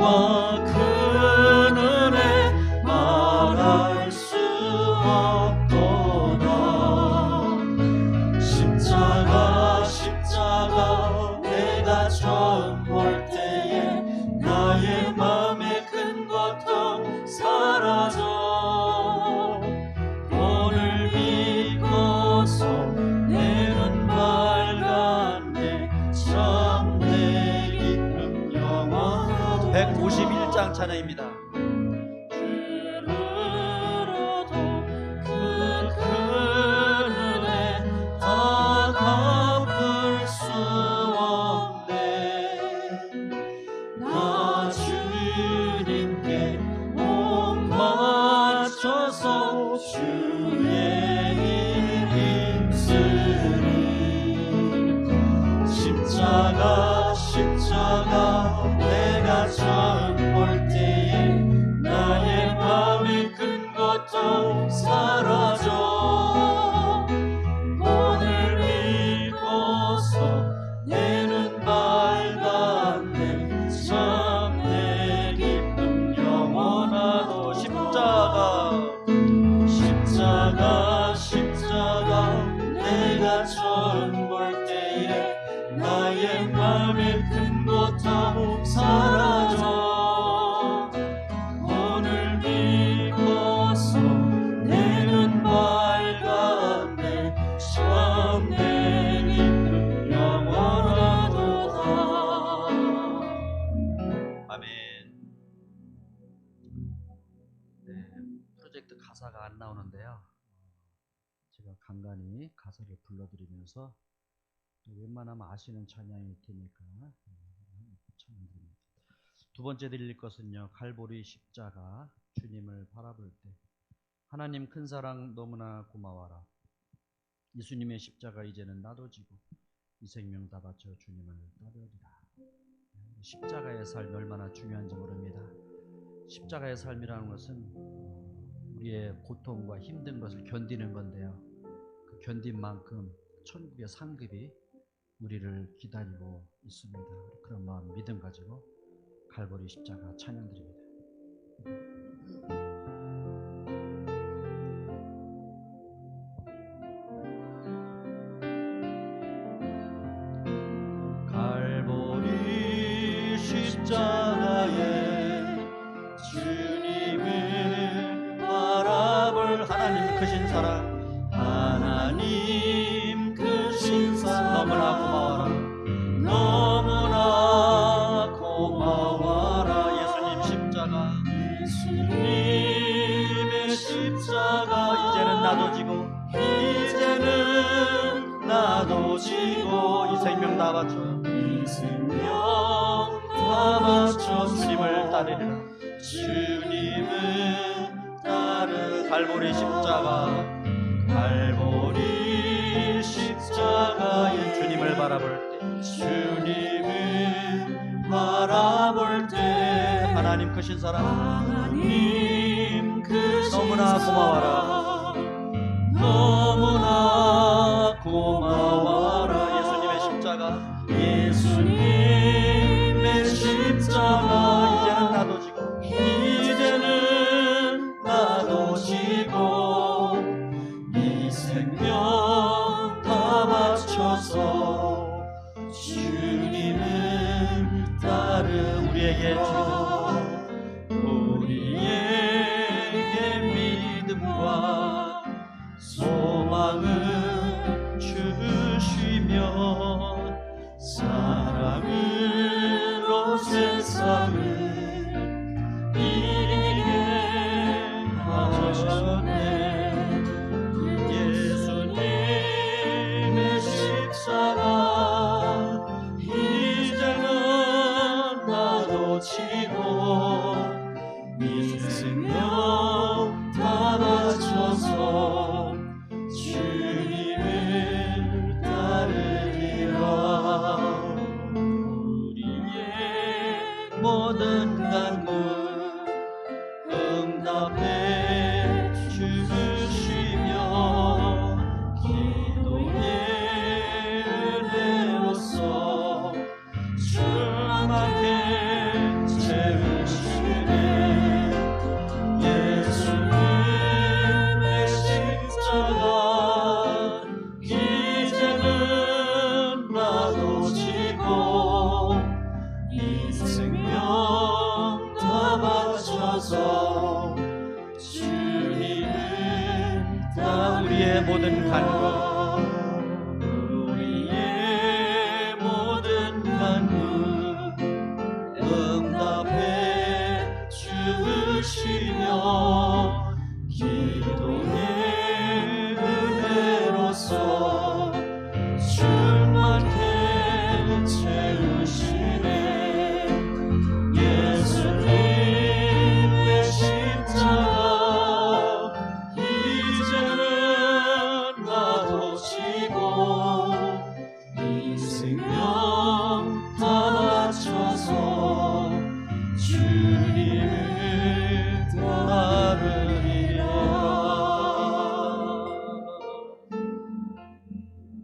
정말 큰 은혜 말할 수 없도다. 십자가 내가 처음 볼 때에 나의 맘의 큰 고통 사라져. 오늘 믿고서 내 눈 밝았네. 참 내 기쁨 영원하도다. 151장 찬양입니다. 십자가 내가 처음 볼 때에 나의 맘의 큰 고통 사라져. 오늘 믿고서 내 눈 밝았네. 참 내 기쁨 영원하도. 십자가 내가 처음 볼 때에 나의 맘의 큰 고통 사라져. 오늘 믿고서 내 눈 밝았네. 참 내 기쁨 영원하도다. 아멘. 네, 프로젝트 가사가 안 나오는데요, 제가 간간히 가사를 불러드리면서 웬만하면 아시는 찬양일 테니까 찬양드립니다. 두 번째 드릴 것은요, 갈보리 십자가. 주님을 바라볼 때 하나님 큰 사랑 너무나 고마워라. 예수님의 십자가 이제는 나도 지고 이 생명 다 바쳐 주님을 따르리라. 십자가의 삶이 얼마나 중요한지 모릅니다. 십자가의 삶이라는 것은 우리의 고통과 힘든 것을 견디는 건데요, 그 견딘 만큼 천국의 상급이 우리를 기다리고 있습니다. 그런 마음 믿음 가지고 갈보리 십자가 찬양드립니다. 갈보리 십자가에 주님을 바라볼 하나님 크신 사랑, 하나님 크신 사랑 너무나 고마워라. 너무나 고마워라. 예수님의 십자가 이제는 나도 지고 이 생명 다 바쳐 주님을 따르리라. 주님을 따르. 갈보리 십자가에 주님을 바라볼 때 하나님 크신 사랑, 너무나 고마워라. 너무나 고마워라. 예수님의 십자가 이제는 나도 지고 이 생명 다 바쳐서 주님을 따르. 우리에게 믿음과 소망을 주시며 사랑으로 세상을 이기게 하셨네. 예수님의 십자가 이제는 나도 지고 이 생명 다 바쳐서 주님을 따르리라. 우리의 모든 간구 응답해 주시며 기도의 은혜로서 충만케 채우시네. 배로써 주님을 따르리라. 우리의 모든 간구 응답해 주시며 기도의 은혜로서 충만케 채우시네. 예수님의 십자가 이제는 나도 지고 이 생명 다 바쳐서 주님을 따르리라.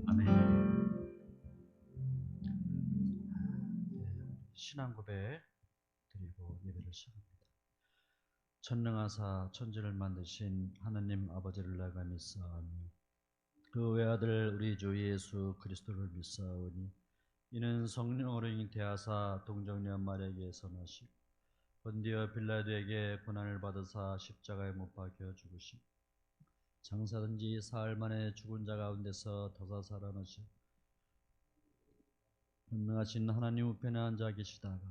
아멘. 신앙 고백 드리고 예배를 시작합니다. 전능하사 천지를 만드신 하느님 아버지를 내가 믿사오니 그 외아들 우리 주 예수 그리스도를 믿사오니 이는 성령으로 잉태하사 동정녀 마리아에게서 나시고 본디오 빌라도에게 고난을 받으사 십자가에 못 박혀 죽으시고 장사든지 사흘 만에 죽은 자 가운데서 다사 살아나시고 전능하신 하나님 우편에 앉아 계시다가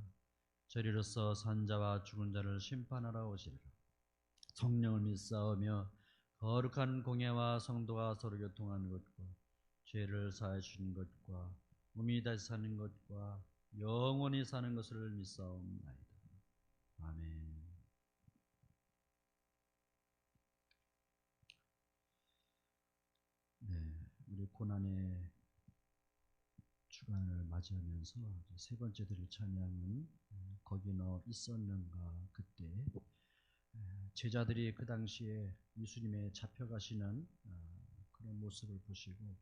저리로서 산자와 죽은 자를 심판하러 오시리라. 성령을 믿사오며 거룩한 공예와 성도가 서로 교통하는 것과 죄를 사해 주는 것과 몸이 다시 사는 것과 영원히 사는 것을 믿사옵나이다. 아멘. 네, 우리 고난의 주간을 맞이하면서 세 번째 드릴 찬양은 거기 너 있었는가. 그때 제자들이 그 당시에 예수님의 잡혀가시는 그런 모습을 보시고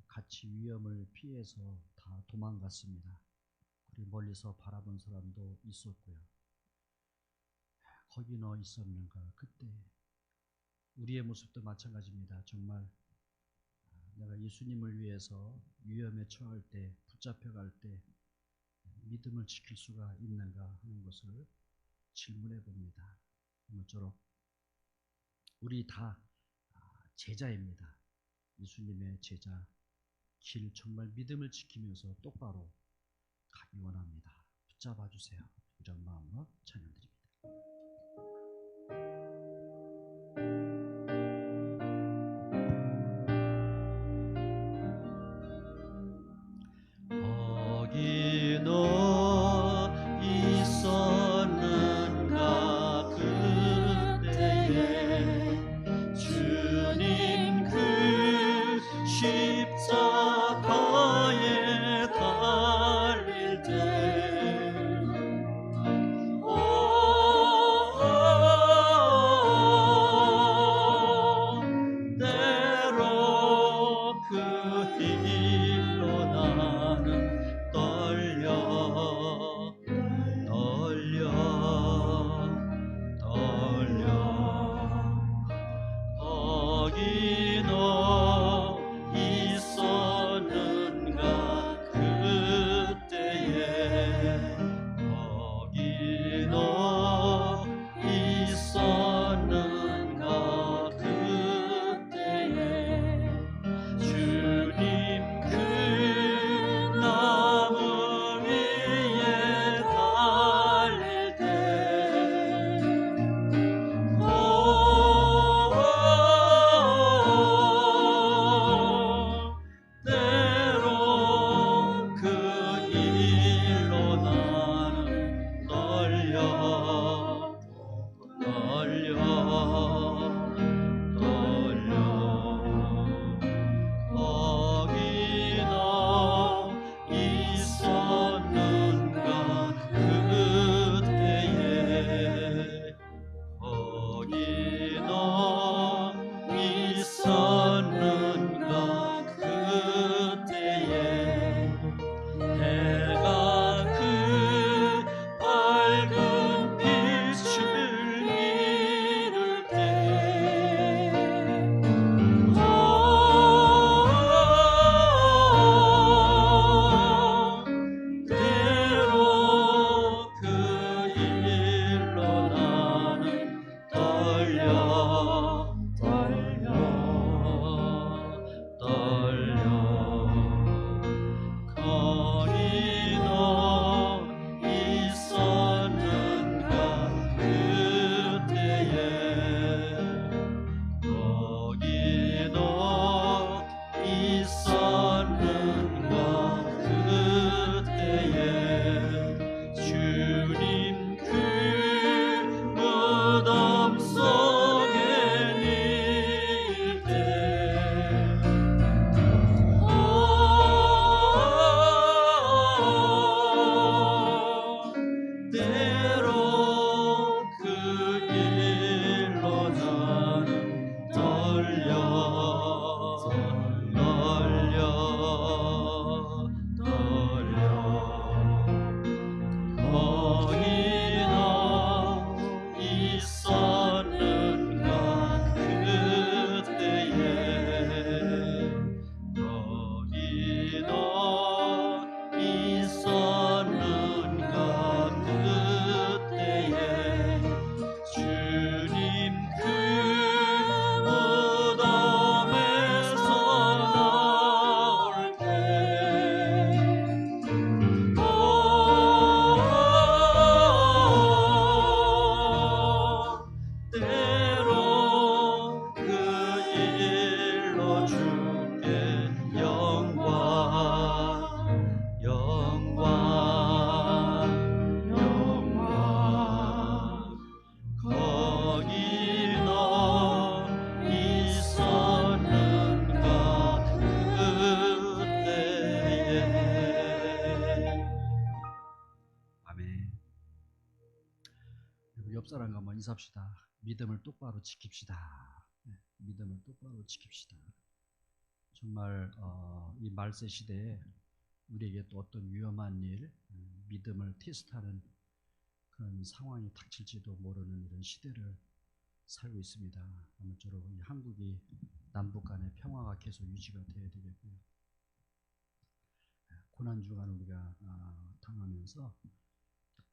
같이 위험을 피해서 다 도망갔습니다. 그리고 멀리서 바라본 사람도 있었고요. 거기 너 있었는가. 그때 우리의 모습도 마찬가지입니다. 정말 내가 예수님을 위해서 위험에 처할 때, 붙잡혀갈 때 믿음을 지킬 수가 있는가 하는 것을 질문해 봅니다. 모쪼록 우리 다 제자입니다. 예수님의 제자. 길 정말 믿음을 지키면서 똑바로 가기 원합니다. 붙잡아 주세요. 이런 마음으로 찬양드립니다. 거기 너 있었는가. 그때에 주님 그 십자가에 달릴 때 옆 사람과 한번 인사합시다. 믿음을 똑바로 지킵시다. 네, 믿음을 똑바로 지킵시다. 정말 이 말세 시대에 우리에게 또 어떤 위험한 일, 믿음을 테스트하는 그런 상황이 닥칠지도 모르는 이런 시대를 살고 있습니다. 아무쪼록 이 한국이 남북 간의 평화가 계속 유지가 되어야 되겠고요. 고난 주간 우리가 당하면서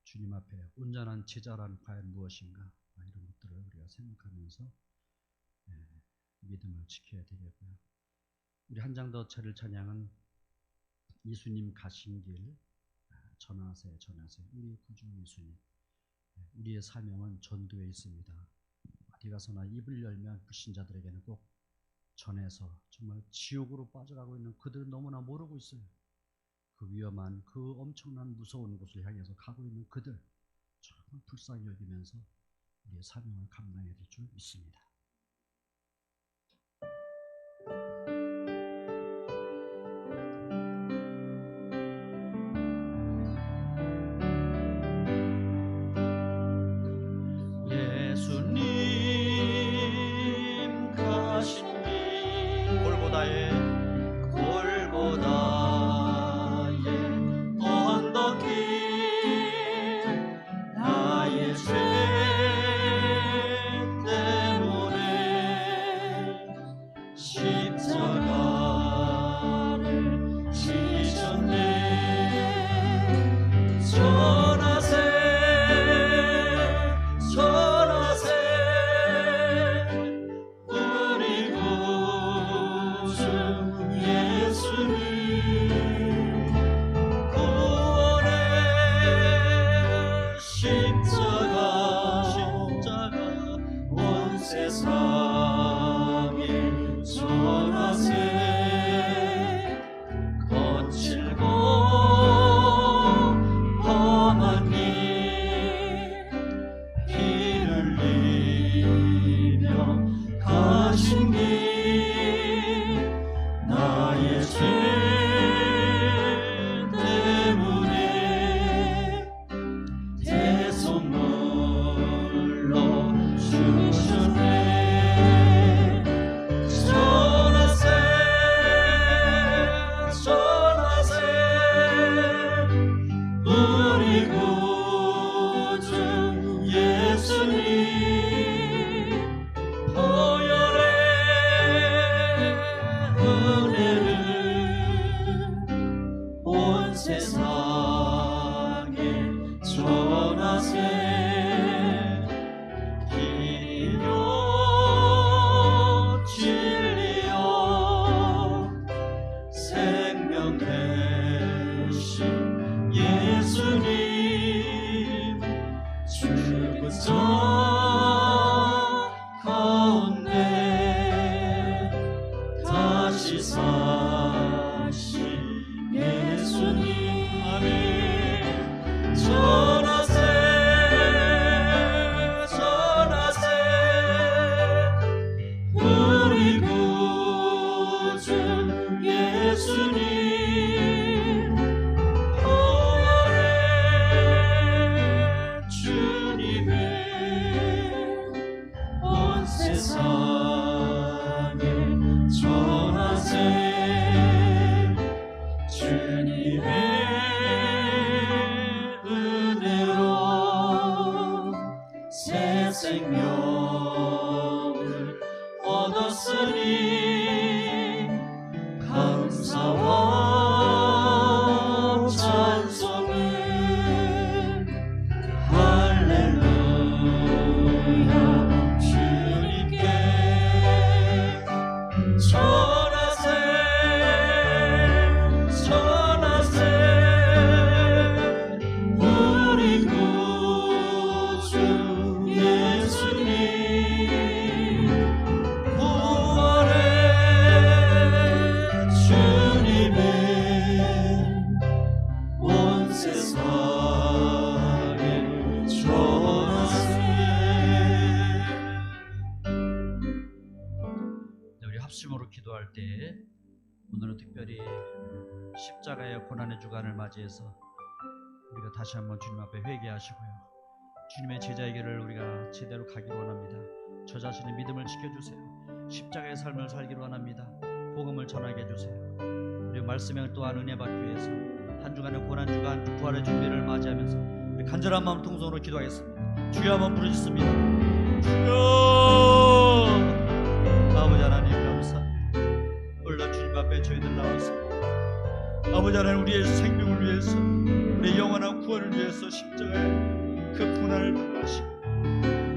주님 앞에 온전한 제자란 과연 무엇인가, 이런 것들을 우리가 생각하면서 믿음을 지켜야 되겠고요. 우리 한 장 더 차릴 찬양은 예수님 가신 길 전하세 전하세. 우리 구주 예수님, 우리의 사명은 전도에 있습니다. 어디 가서나 입을 열면 불신자들에게는 꼭 전해서 정말 지옥으로 빠져가고 있는 그들은 너무나 모르고 있어요. 그 위험한, 그 엄청난 무서운 곳을 향해서 가고 있는 그들 정말 불쌍히 여기면서 우리의 사명을 감당해야 될 줄 믿습니다. 예수님 가신 길 골고다의 언덕길 나의 죄 때문에 십자가를 지셨네. 전하세 전하세 우리 구주 예수님 구원의 십자가 온 세상에 전하세. 거칠고 험한 길 피 흘리며 가신 길 나의 죄 때문에 대속물로 주셨네. 전하세 전하세 우리 구주 예수님 보혈의 은혜를 온 세상에 전하세. 길이요 진리요 생명 되신 예수님 죽은 자 가운데 다시 사신 예수님 아멘. 전하세 전하세 우리 구주 예수님 보혈의 주님의 온 세상에 전하세. 주님의 은혜로 새 생명을 얻었으니 감사와 찬송을 할렐루야 주님께 전하세 전하세 우리 구주 예수님 구원의 주님의 온 세상에 전하세. 우리 합심으로 기도할 때 오늘은 특별히 십자가의 고난의 주간을 맞이해서 우리가 다시 한번 주님 앞에 회개하시고요. 주님의 제자의 길을 우리가 제대로 가기로 원합니다. 저 자신의 믿음을 지켜주세요. 십자가의 삶을 살기로 원합니다. 복음을 전하게 해주세요. 그리고 말씀을 또한 은혜 받기 위해서 한 주간의 고난주간 부활의 준비를 맞이하면서 우리 간절한 마음 통성으로 기도하겠습니다. 주여 한번 부르짖습니다. 주여! 아버지 하나님 감사합니다. 오늘도 주님 앞에 저희들 나왔습니다. 아버지 하나님, 우리의 생명을 위해서, 우리의 영원한 구원을 위해서 십자가에 그 고난을 당하시고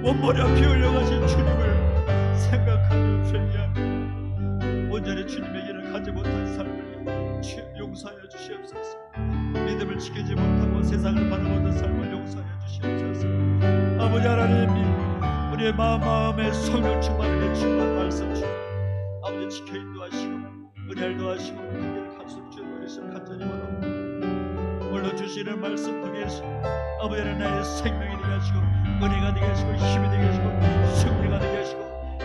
원머리와 피 흘려가신 주님을 생각하며 회개하며 온전히 주님의 길을 가지 못한 삶을 용서하여 주시옵소서. 믿음을 지키지 못하고 세상을 바라보는 삶을 용서하여 주시옵소서. 아버지 하나님, 우리의 마음에 성령 충만을 주시는 말씀 주시고 아버지 지켜 인도하시고 은혜를 더하시고 그 길을 갈수록 주의 이름 간절히 원합니다. 오늘 주시는 말씀 통해서 아버지 하나님, 나의 생명이 되게 하시고 은혜가 되게 하시고 힘이 되게 하시고 승리가 되게 하시고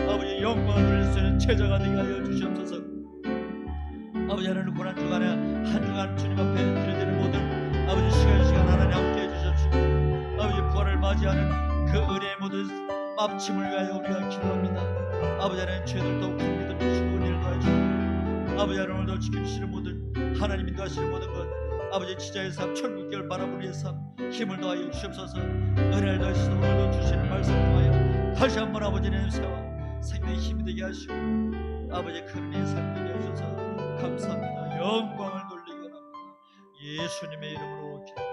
아버지 영광을 누릴 수 있는 제자가 되게 하여 주시옵소서. 아버지 하나님, 고난주간에 한 주간 주님 앞에 드려지는 모든 아버지 시간 하나님 함께 해주십시오. 아버지 부활을 맞이하는 그 은혜의 모든 마침을 위하여 우리가 기도합니다. 아버지 하나님, 죄들 더욱 큰 믿음 주시고 은혜를 더하시고 아버지 하나님, 오늘도 지켜주시는 모든 하나님 인도하시는 모든 것 아버지 지자의 삶, 천국교를 바라보는 삶 힘을 더하여 주시옵소서. 은혜를 더하시고 오늘도 주시는 말씀 통하여 다시 한번 아버지 냄새와 생명의 힘이 되게 하시고 아버지 큰 은혜의 삶 되게 하셔서 감사합니다. 영광을 돌리기 원합니다. 예수님의 이름으로 기도합니다.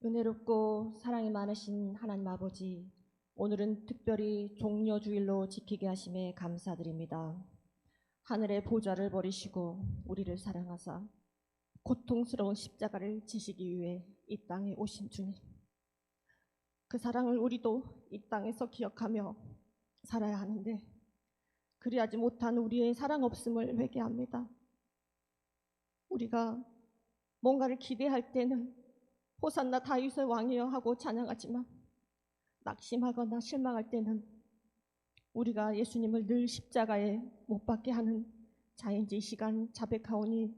은혜롭고 사랑이 많으신 하나님 아버지, 오늘은 특별히 종려주일로 지키게 하심에 감사드립니다. 하늘의 보좌를 버리시고 우리를 사랑하사 고통스러운 십자가를 지시기 위해 이 땅에 오신 주님, 그 사랑을 우리도 이 땅에서 기억하며 살아야 하는데 그리하지 못한 우리의 사랑 없음을 회개합니다. 우리가 뭔가를 기대할 때는 호산나 다윗의 왕이여 하고 찬양하지만 낙심하거나 실망할 때는 우리가 예수님을 늘 십자가에 못 박게 하는 자인지 이 시간 자백하오니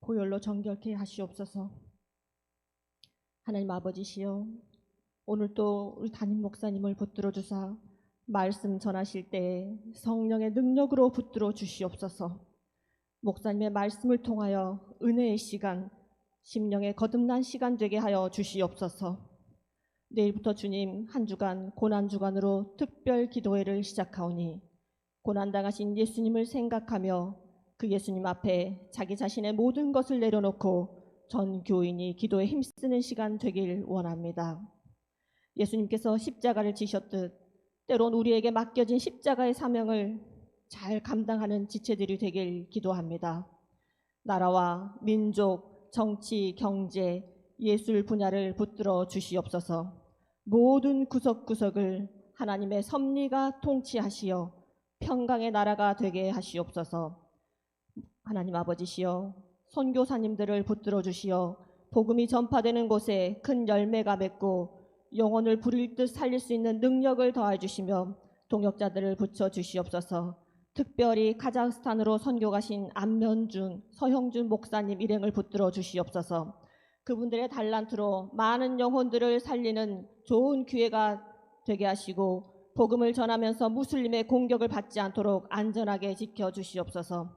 보혈로 정결케 하시옵소서. 하나님 아버지시여, 오늘 또 우리 담임 목사님을 붙들어 주사 말씀 전하실 때 성령의 능력으로 붙들어 주시옵소서. 목사님의 말씀을 통하여 은혜의 시간, 심령의 거듭난 시간 되게 하여 주시옵소서. 내일부터 주님 한 주간 고난주간으로 특별 기도회를 시작하오니 고난당하신 예수님을 생각하며 그 예수님 앞에 자기 자신의 모든 것을 내려놓고 전 교인이 기도에 힘쓰는 시간 되길 원합니다. 예수님께서 십자가를 지셨듯 때론 우리에게 맡겨진 십자가의 사명을 잘 감당하는 지체들이 되길 기도합니다. 나라와 민족, 정치, 경제, 예술 분야를 붙들어 주시옵소서. 모든 구석구석을 하나님의 섭리가 통치하시어 평강의 나라가 되게 하시옵소서. 하나님 아버지시여, 선교사님들을 붙들어 주시어 복음이 전파되는 곳에 큰 열매가 맺고 영혼을 부릴 듯 살릴 수 있는 능력을 더해 주시며 동역자들을 붙여 주시옵소서. 특별히 카자흐스탄으로 선교 가신 안면준, 서형준 목사님 일행을 붙들어 주시옵소서. 그분들의 달란트로 많은 영혼들을 살리는 좋은 기회가 되게 하시고 복음을 전하면서 무슬림의 공격을 받지 않도록 안전하게 지켜주시옵소서.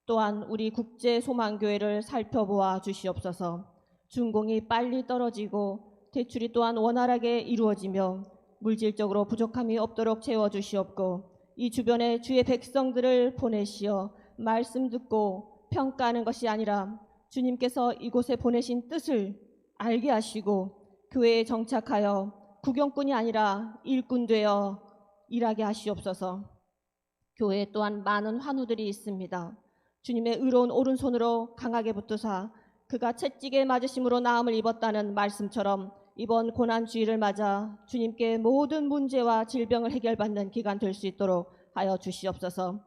또한 우리 국제소망교회를 살펴보아 주시옵소서. 준공이 빨리 떨어지고 대출이 또한 원활하게 이루어지며 물질적으로 부족함이 없도록 채워주시옵고 이 주변에 주의 백성들을 보내시어 말씀 듣고 평가하는 것이 아니라 주님께서 이곳에 보내신 뜻을 알게 하시고 교회에 정착하여 구경꾼이 아니라 일꾼 되어 일하게 하시옵소서. 교회에 또한 많은 환우들이 있습니다. 주님의 의로운 오른손으로 강하게 붙드사 그가 채찍에 맞으심으로 나음을 입었다는 말씀처럼 이번 고난주일을 맞아 주님께 모든 문제와 질병을 해결받는 기간 될 수 있도록 하여 주시옵소서.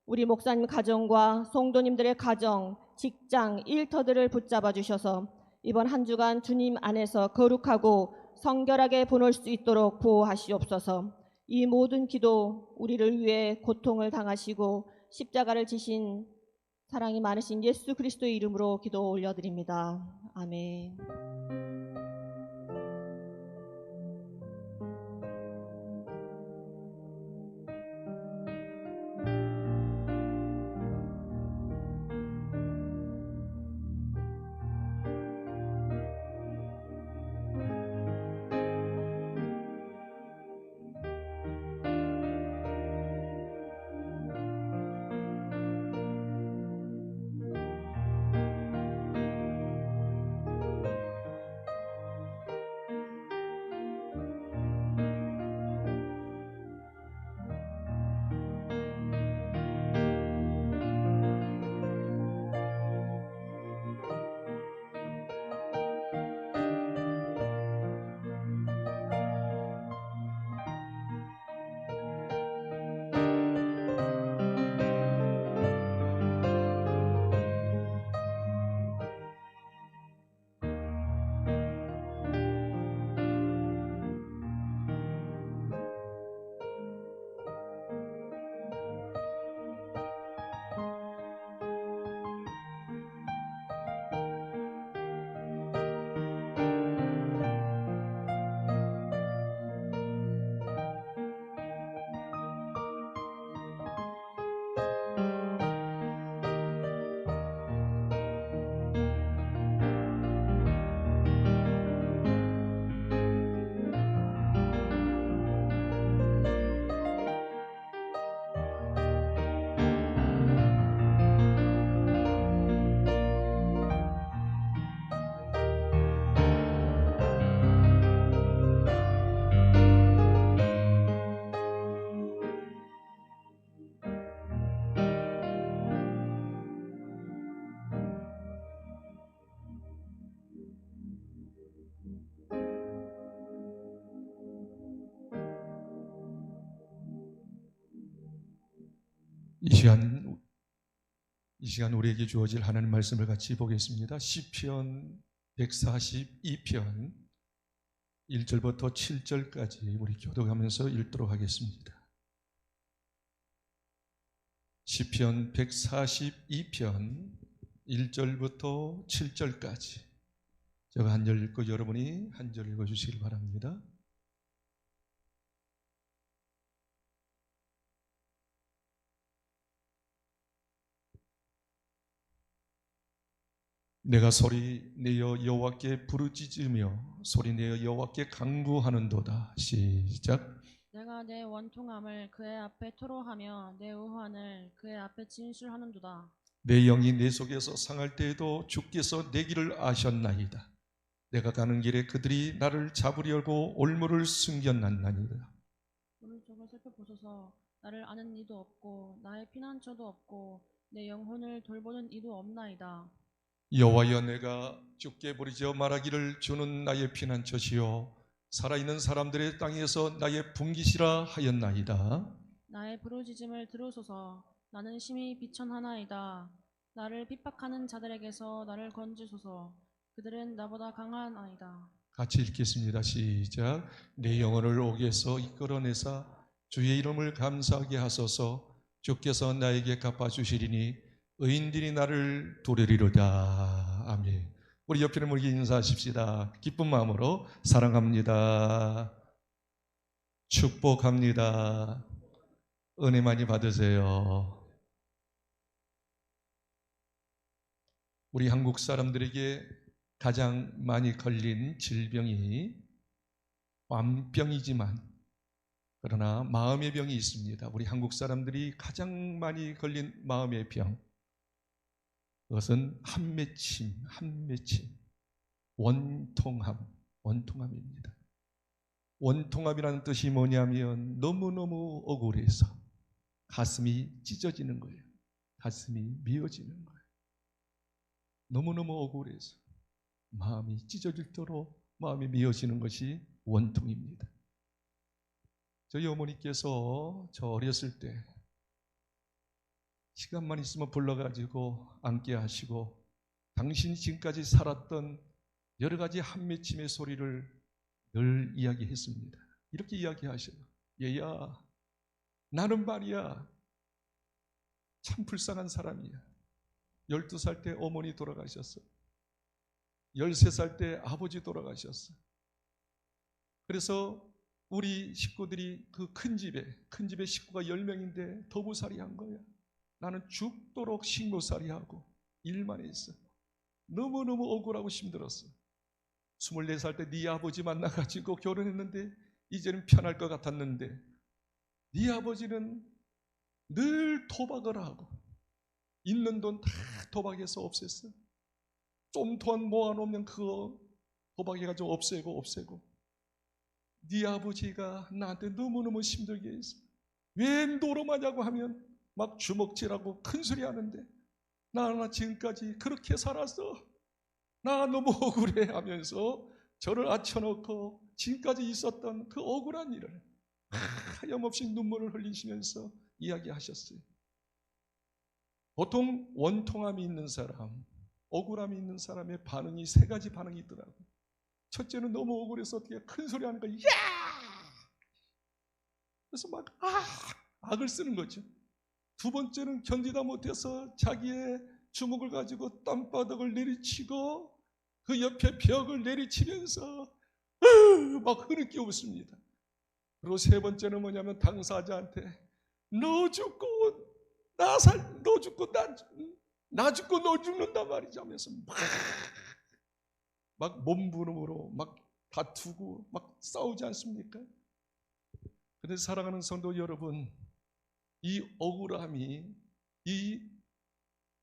우리 목사님 가정과 성도님들의 가정, 직장, 일터들을 붙잡아 주셔서 이번 한 주간 주님 안에서 거룩하고 성결하게 보낼 수 있도록 보호하시옵소서. 이 모든 기도 우리를 위해 고통을 당하시고 십자가를 지신 사랑이 많으신 예수 그리스도의 이름으로 기도 올려드립니다. 아멘. 이 시간 우리에게 주어질 하나님 말씀을 같이 보겠습니다. 시편 142편 1절부터 7절까지 우리 교독하면서 읽도록 하겠습니다. 시편 142편 1절부터 7절까지 제가 한 절 읽고 여러분이 한 절 읽어주시길 바랍니다. 내가 소리내어 여호와께 부르짖으며 소리내어 여호와께 간구하는도다. 시작. 내가 내 원통함을 그의 앞에 토로하며 내 우환을 그의 앞에 진술하는도다. 내 영이 내 속에서 상할 때에도 주께서 내 길을 아셨나이다. 내가 가는 길에 그들이 나를 잡으려고 올무를 숨겨놨나이다. 오른쪽을 살펴보소서. 나를 아는 이도 없고 나의 피난처도 없고 내 영혼을 돌보는 이도 없나이다. 여호와여, 내가 주께 부르짖어 말하기를 주는 나의 피난처시요 살아있는 사람들의 땅에서 나의 분깃이라 하였나이다. 나의 부르짖음을 들으소서. 나는 심히 비천하나이다. 나를 핍박하는 자들에게서 나를 건지소서. 그들은 나보다 강하나이다. 같이 읽겠습니다. 시작. 내 영혼을 옥에서 이끌어내사 주의 이름을 감사하게 하소서. 주께서 나에게 갚아주시리니 의인들이 나를 도르리로다. 아멘. 우리 옆에 있는 분에게 인사하십시다. 기쁜 마음으로 사랑합니다. 축복합니다. 은혜 많이 받으세요. 우리 한국 사람들에게 가장 많이 걸린 질병이 완병이지만 그러나 마음의 병이 있습니다. 우리 한국 사람들이 가장 많이 걸린 마음의 병, 그것은 한맺힘, 원통함입니다. 원통함이라는 뜻이 뭐냐면 너무너무 억울해서 가슴이 찢어지는 거예요. 가슴이 미어지는 거예요. 너무너무 억울해서 마음이 찢어질도록 마음이 미어지는 것이 원통입니다. 저희 어머니께서 저 어렸을 때 시간만 있으면 불러가지고 앉게 하시고 당신이 지금까지 살았던 여러 가지 한맺힘의 소리를 늘 이야기했습니다. 이렇게 이야기하셔요. 얘야, 나는 말이야 참 불쌍한 사람이야. 12살 때 어머니 돌아가셨어. 13살 때 아버지 돌아가셨어. 그래서 우리 식구들이 그 큰 집에 식구가 10명인데 더부살이 한 거야. 나는 죽도록 식모살이 하고 일만 했어. 너무너무 억울하고 힘들었어. 24살 때 네 아버지 만나가지고 결혼했는데 이제는 편할 것 같았는데 네 아버지는 늘 도박을 하고 있는 돈 다 도박해서 없앴어. 좀 돈 모아놓으면 그거 도박해가지고 없애고 네 아버지가 나한테 너무너무 힘들게 했어. 왜 노름하냐고 하면 막 주먹질하고 큰소리 하는데 나 지금까지 그렇게 살았어. 나 너무 억울해 하면서 저를 앉혀놓고 지금까지 있었던 그 억울한 일을 하염없이 눈물을 흘리시면서 이야기하셨어요. 보통 원통함이 있는 사람, 억울함이 있는 사람의 반응이 3가지 반응이 있더라고요. 첫째는 너무 억울해서 어떻게 큰 소리 하는 거야. 야! 그래서 막 악을 쓰는 거죠. 두 번째는 견디다 못해서 자기의 주먹을 가지고 땅바닥을 내리치고 그 옆에 벽을 내리치면서 막 흐느끼 웃습니다. 그리고 3번째는 뭐냐면 당사자한테 너 죽고 너 죽고 나 죽고 너 죽는다 말이지 하면서 막 몸부림으로 막 다투고 막 싸우지 않습니까? 그런데 사랑하는 성도 여러분, 이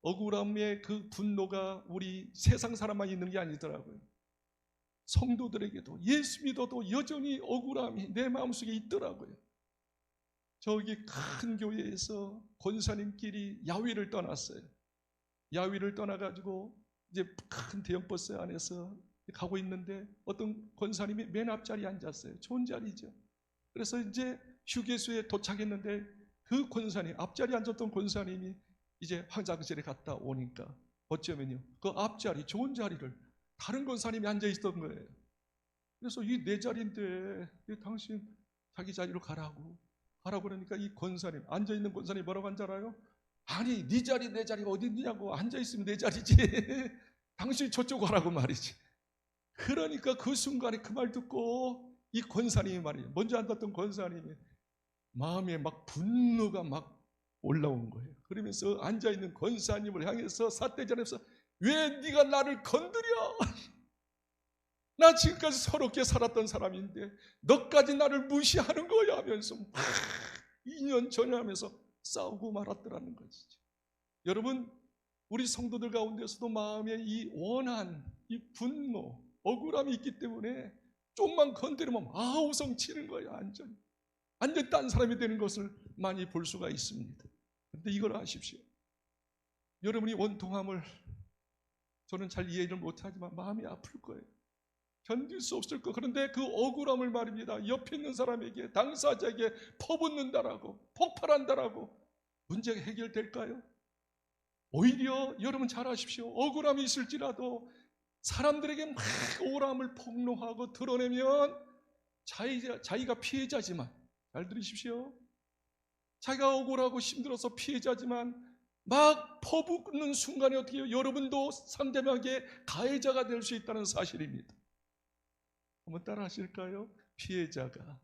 억울함의 그 분노가 우리 세상 사람만 있는 게 아니더라고요. 성도들에게도 예수 믿어도 여전히 억울함이 내 마음속에 있더라고요. 저기 큰 교회에서 권사님끼리 야외를 떠났어요. 야외를 떠나가지고 이제 큰 대형 버스 안에서 가고 있는데 어떤 권사님이 맨 앞자리에 앉았어요. 좋은 자리죠. 그래서 이제 휴게소에 도착했는데 그 권사님, 앞자리에 앉았던 권사님이 이제 화장실에 갔다 오니까 어쩌면요, 그 앞자리, 좋은 자리를 다른 권사님이 앉아 있던 거예요. 그래서 이 내 자리인데 당신 자기 자리로 가라고 그러니까 이 권사님, 앉아 있는 권사님이 뭐라고 한 줄 알아요? 아니, 네 자리 내 자리가 어디 있냐고. 앉아 있으면 내 자리지. 당신이 저쪽 가라고 말이지. 그러니까 그 순간에 그 말 듣고 이 권사님이 말이에요. 먼저 앉았던 권사님이 마음에 막 분노가 막 올라온 거예요. 그러면서 앉아있는 권사님을 향해서 삿대질하면서 왜 네가 나를 건드려? 나 지금까지 서럽게 살았던 사람인데 너까지 나를 무시하는 거야 하면서 막 2년 전에 하면서 싸우고 말았더라는 것이죠. 여러분, 우리 성도들 가운데서도 마음에 이 원한, 이 분노, 억울함이 있기 때문에 좀만 건드리면 아우성 치는 거예요. 완전히 딴 사람이 되는 것을 많이 볼 수가 있습니다. 그런데 이걸 아십시오. 여러분이 원통함을 저는 잘 이해를 못하지만 마음이 아플 거예요. 견딜 수 없을 거. 그런데 그 억울함을 말입니다. 옆에 있는 사람에게, 당사자에게 퍼붓는다라고, 폭발한다라고 문제가 해결될까요? 오히려 여러분 잘 아십시오. 억울함이 있을지라도 사람들에게 막 억울함을 폭로하고 드러내면 자기가 피해자지만, 잘 들으십시오. 자기가 억울하고 힘들어서 피해자지만 막 퍼붓는 순간에 어떻게 해요? 여러분도 상대방에게 가해자가 될 수 있다는 사실입니다. 한번 따라 하실까요? 피해자가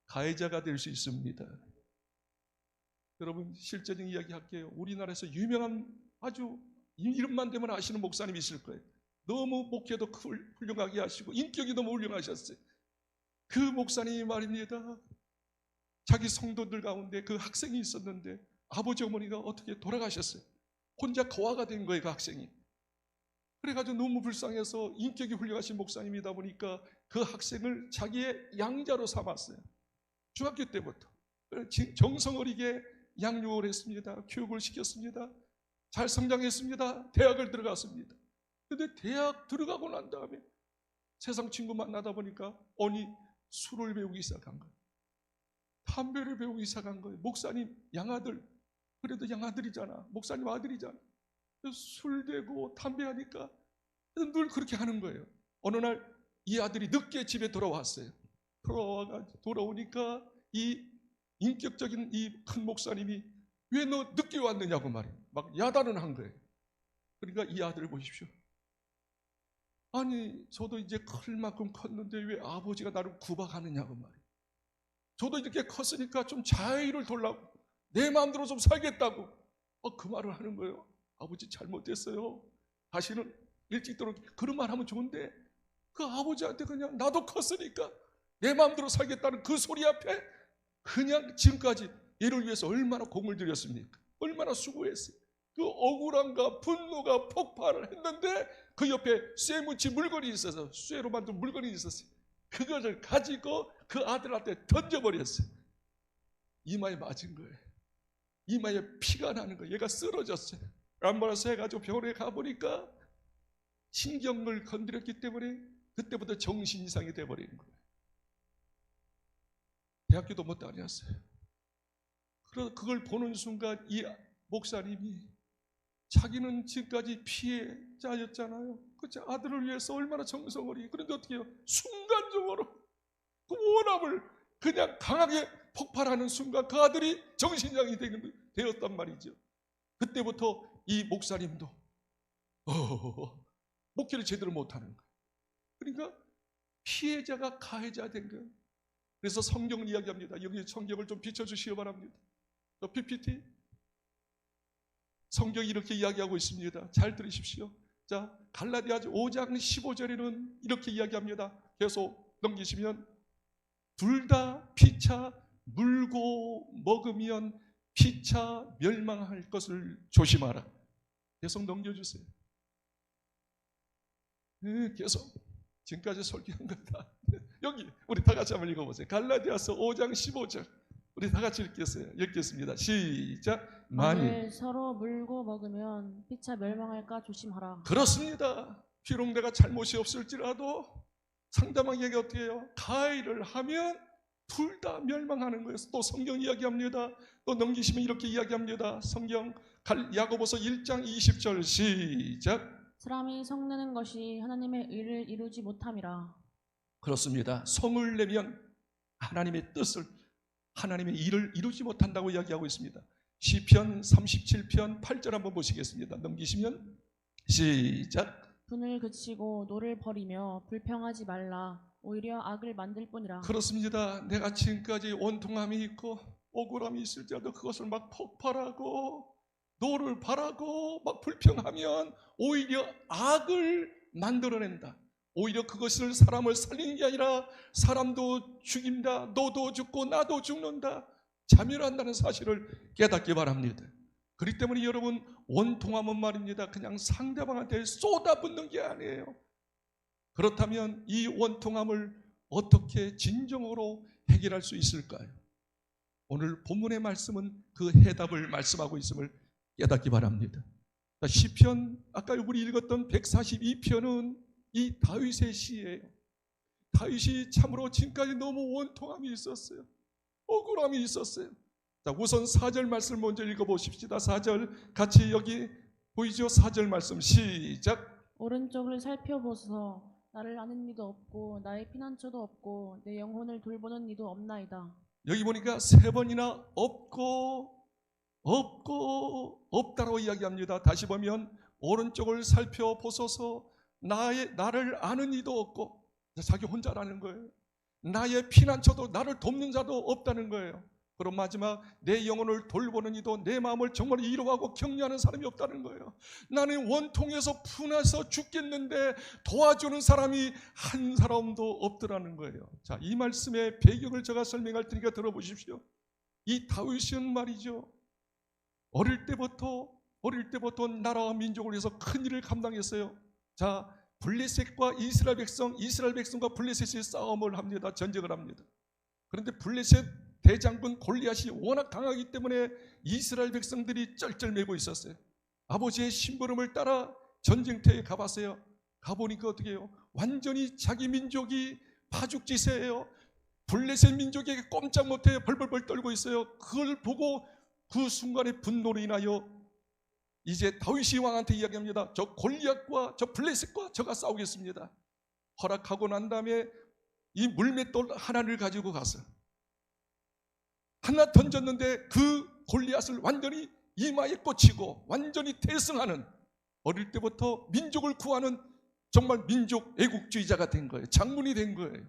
가해자가 될 수 있습니다. 여러분, 실제적인 이야기 할게요. 우리나라에서 유명한, 아주 이름만 되면 아시는 목사님이 있을 거예요. 너무 목회도 훌륭하게 하시고 인격이 너무 훌륭하셨어요. 그 목사님이 말입니다. 자기 성도들 가운데 그 학생이 있었는데 아버지 어머니가 어떻게 돌아가셨어요. 혼자 거화가 된 거예요, 그 학생이. 그래가지고 너무 불쌍해서 인격이 훌륭하신 목사님이다 보니까 그 학생을 자기의 양자로 삼았어요. 중학교 때부터 정성 어리게 양육을 했습니다. 교육을 시켰습니다. 잘 성장했습니다. 대학을 들어갔습니다. 그런데 대학 들어가고 난 다음에 세상 친구 만나다 보니까 어니 술을 배우기 시작한 거예요. 담배를 배우기 시작한 거예요. 목사님 양아들, 그래도 양아들이잖아. 목사님 아들이잖아. 술 대고 담배 하니까 늘 그렇게 하는 거예요. 어느 날 이 아들이 늦게 집에 돌아왔어요. 돌아오니까 이 인격적인 이 큰 목사님이 왜 너 늦게 왔느냐고 말이에요. 막 야단을 한 거예요. 그러니까 이 아들을 보십시오. 아니 저도 이제 클 만큼 컸는데 왜 아버지가 나를 구박하느냐고 말이에요. 저도 이렇게 컸으니까 좀 자유를 돌라고, 내 마음대로 좀 살겠다고 그 말을 하는 거예요. 아버지 잘못됐어요. 다시는 일찍 들어, 그런 말 하면 좋은데 그 아버지한테 그냥 나도 컸으니까 내 마음대로 살겠다는 그 소리 앞에 그냥 지금까지 얘를 위해서 얼마나 공을 들였습니까? 얼마나 수고했어요. 그 억울함과 분노가 폭발을 했는데 그 옆에 쇠무치 물건이 있어서, 쇠로 만든 물건이 있었어요. 그것을 가지고 그 아들한테 던져버렸어요. 이마에 맞은 거예요. 이마에 피가 나는 거예요. 얘가 쓰러졌어요. 람바라스 해가지고 병원에 가보니까 신경을 건드렸기 때문에 그때부터 정신 이상이 돼버리는 거예요. 대학교도 못 다녔어요. 그래서 그걸 보는 순간 이 목사님이 자기는 지금까지 피해자였잖아요. 그 아들을 위해서 얼마나 정성을. 그런데 어떻게 해요? 순간적으로 그 원함을 그냥 강하게 폭발하는 순간 그 아들이 정신이상이 되었단 말이죠. 그때부터 이 목사님도 목회를 제대로 못하는 거예요. 그러니까 피해자가 가해자 된 거예요. 그래서 성경을 이야기합니다. 여기 성경을 좀 비춰주시기 바랍니다. 또 PPT 성경이 이렇게 이야기하고 있습니다. 잘 들으십시오. 자, 갈라디아서 5장 15절에는 이렇게 이야기합니다. 계속 넘기시면 둘 다 피차 물고 먹으면 피차 멸망할 것을 조심하라. 계속 넘겨주세요. 네, 계속 지금까지 설교한 거다. 여기 우리 다 같이 한번 읽어보세요. 갈라디아서 5장 15절 우리 다 같이 읽겠습니다. 시작. 만일 서로 물고 먹으면 피차 멸망할까 조심하라. 그렇습니다. 비록 내가 잘못이 없을지라도 상대방에게 어떻게 해요? 가해를 하면 둘 다 멸망하는 거예요. 또 성경 이야기합니다. 또 넘기시면 이렇게 이야기합니다. 성경 야고보서 1장 20절 시작. 사람이 성내는 것이 하나님의 의를 이루지 못함이라. 그렇습니다. 성을 내면 하나님의 뜻을, 하나님의 일을 이루지 못한다고 이야기하고 있습니다. 시편 37편 8절 한번 보시겠습니다. 넘기시면 시작. 분을 그치고 노를 버리며 불평하지 말라. 오히려 악을 만들 뿐이라. 그렇습니다. 내가 지금까지 원통함이 있고 억울함이 있을지라도 그것을 막 폭발하고 노를 바라고 막 불평하면 오히려 악을 만들어낸다. 오히려 그것을 사람을 살리는 게 아니라 사람도 죽인다. 너도 죽고 나도 죽는다. 자멸한다는 사실을 깨닫기 바랍니다. 그렇기 때문에 여러분, 원통함은 말입니다. 그냥 상대방한테 쏟아붓는 게 아니에요. 그렇다면 이 원통함을 어떻게 진정으로 해결할 수 있을까요? 오늘 본문의 말씀은 그 해답을 말씀하고 있음을 깨닫기 바랍니다. 시편, 아까 우리 읽었던 142편은 이 다윗의 시예요. 다윗이 참으로 지금까지 너무 원통함이 있었어요. 억울함이 있었어요. 자, 우선 4절 말씀 먼저 읽어보십시다. 4절 같이 여기 보이죠? 4절 말씀 시작. 오른쪽을 살펴보소서. 나를 아는 이도 없고 나의 피난처도 없고 내 영혼을 돌보는 이도 없나이다. 여기 보니까 3번이나 없다라고 이야기합니다. 다시 보면 오른쪽을 살펴보소서. 나를 아는 이도 없고, 자기 혼자라는 거예요. 나의 피난처도, 나를 돕는 자도 없다는 거예요. 그럼 마지막, 내 영혼을 돌보는 이도, 내 마음을 정말 이루하고 격려하는 사람이 없다는 거예요. 나는 원통에서 분해서 죽겠는데 도와주는 사람이 한 사람도 없더라는 거예요. 자, 이 말씀의 배경을 제가 설명할 테니까 들어보십시오. 이 다윗은 말이죠, 어릴 때부터 나라와 민족을 위해서 큰 일을 감당했어요. 자, 블레셋과 이스라엘 백성과 블레셋이 싸움을 합니다. 전쟁을 합니다. 그런데 블레셋 대장군 골리앗이 워낙 강하기 때문에 이스라엘 백성들이 쩔쩔매고 있었어요. 아버지의 심부름을 따라 전쟁터에 가봤어요. 가보니까 어떻게 해요? 완전히 자기 민족이 파죽지세예요. 블레셋 민족에게 꼼짝 못해요. 벌벌벌 떨고 있어요. 그걸 보고 그 순간에 분노로 인하여 이제 다윗이 왕한테 이야기합니다. 저 골리앗과 저 블레셋과 저가 싸우겠습니다. 허락하고 난 다음에 이 물맷돌 하나를 가지고 가서 하나 던졌는데 그 골리앗을 완전히 이마에 꽂히고 완전히 대승하는, 어릴 때부터 민족을 구하는 정말 민족 애국주의자가 된 거예요. 장군이 된 거예요.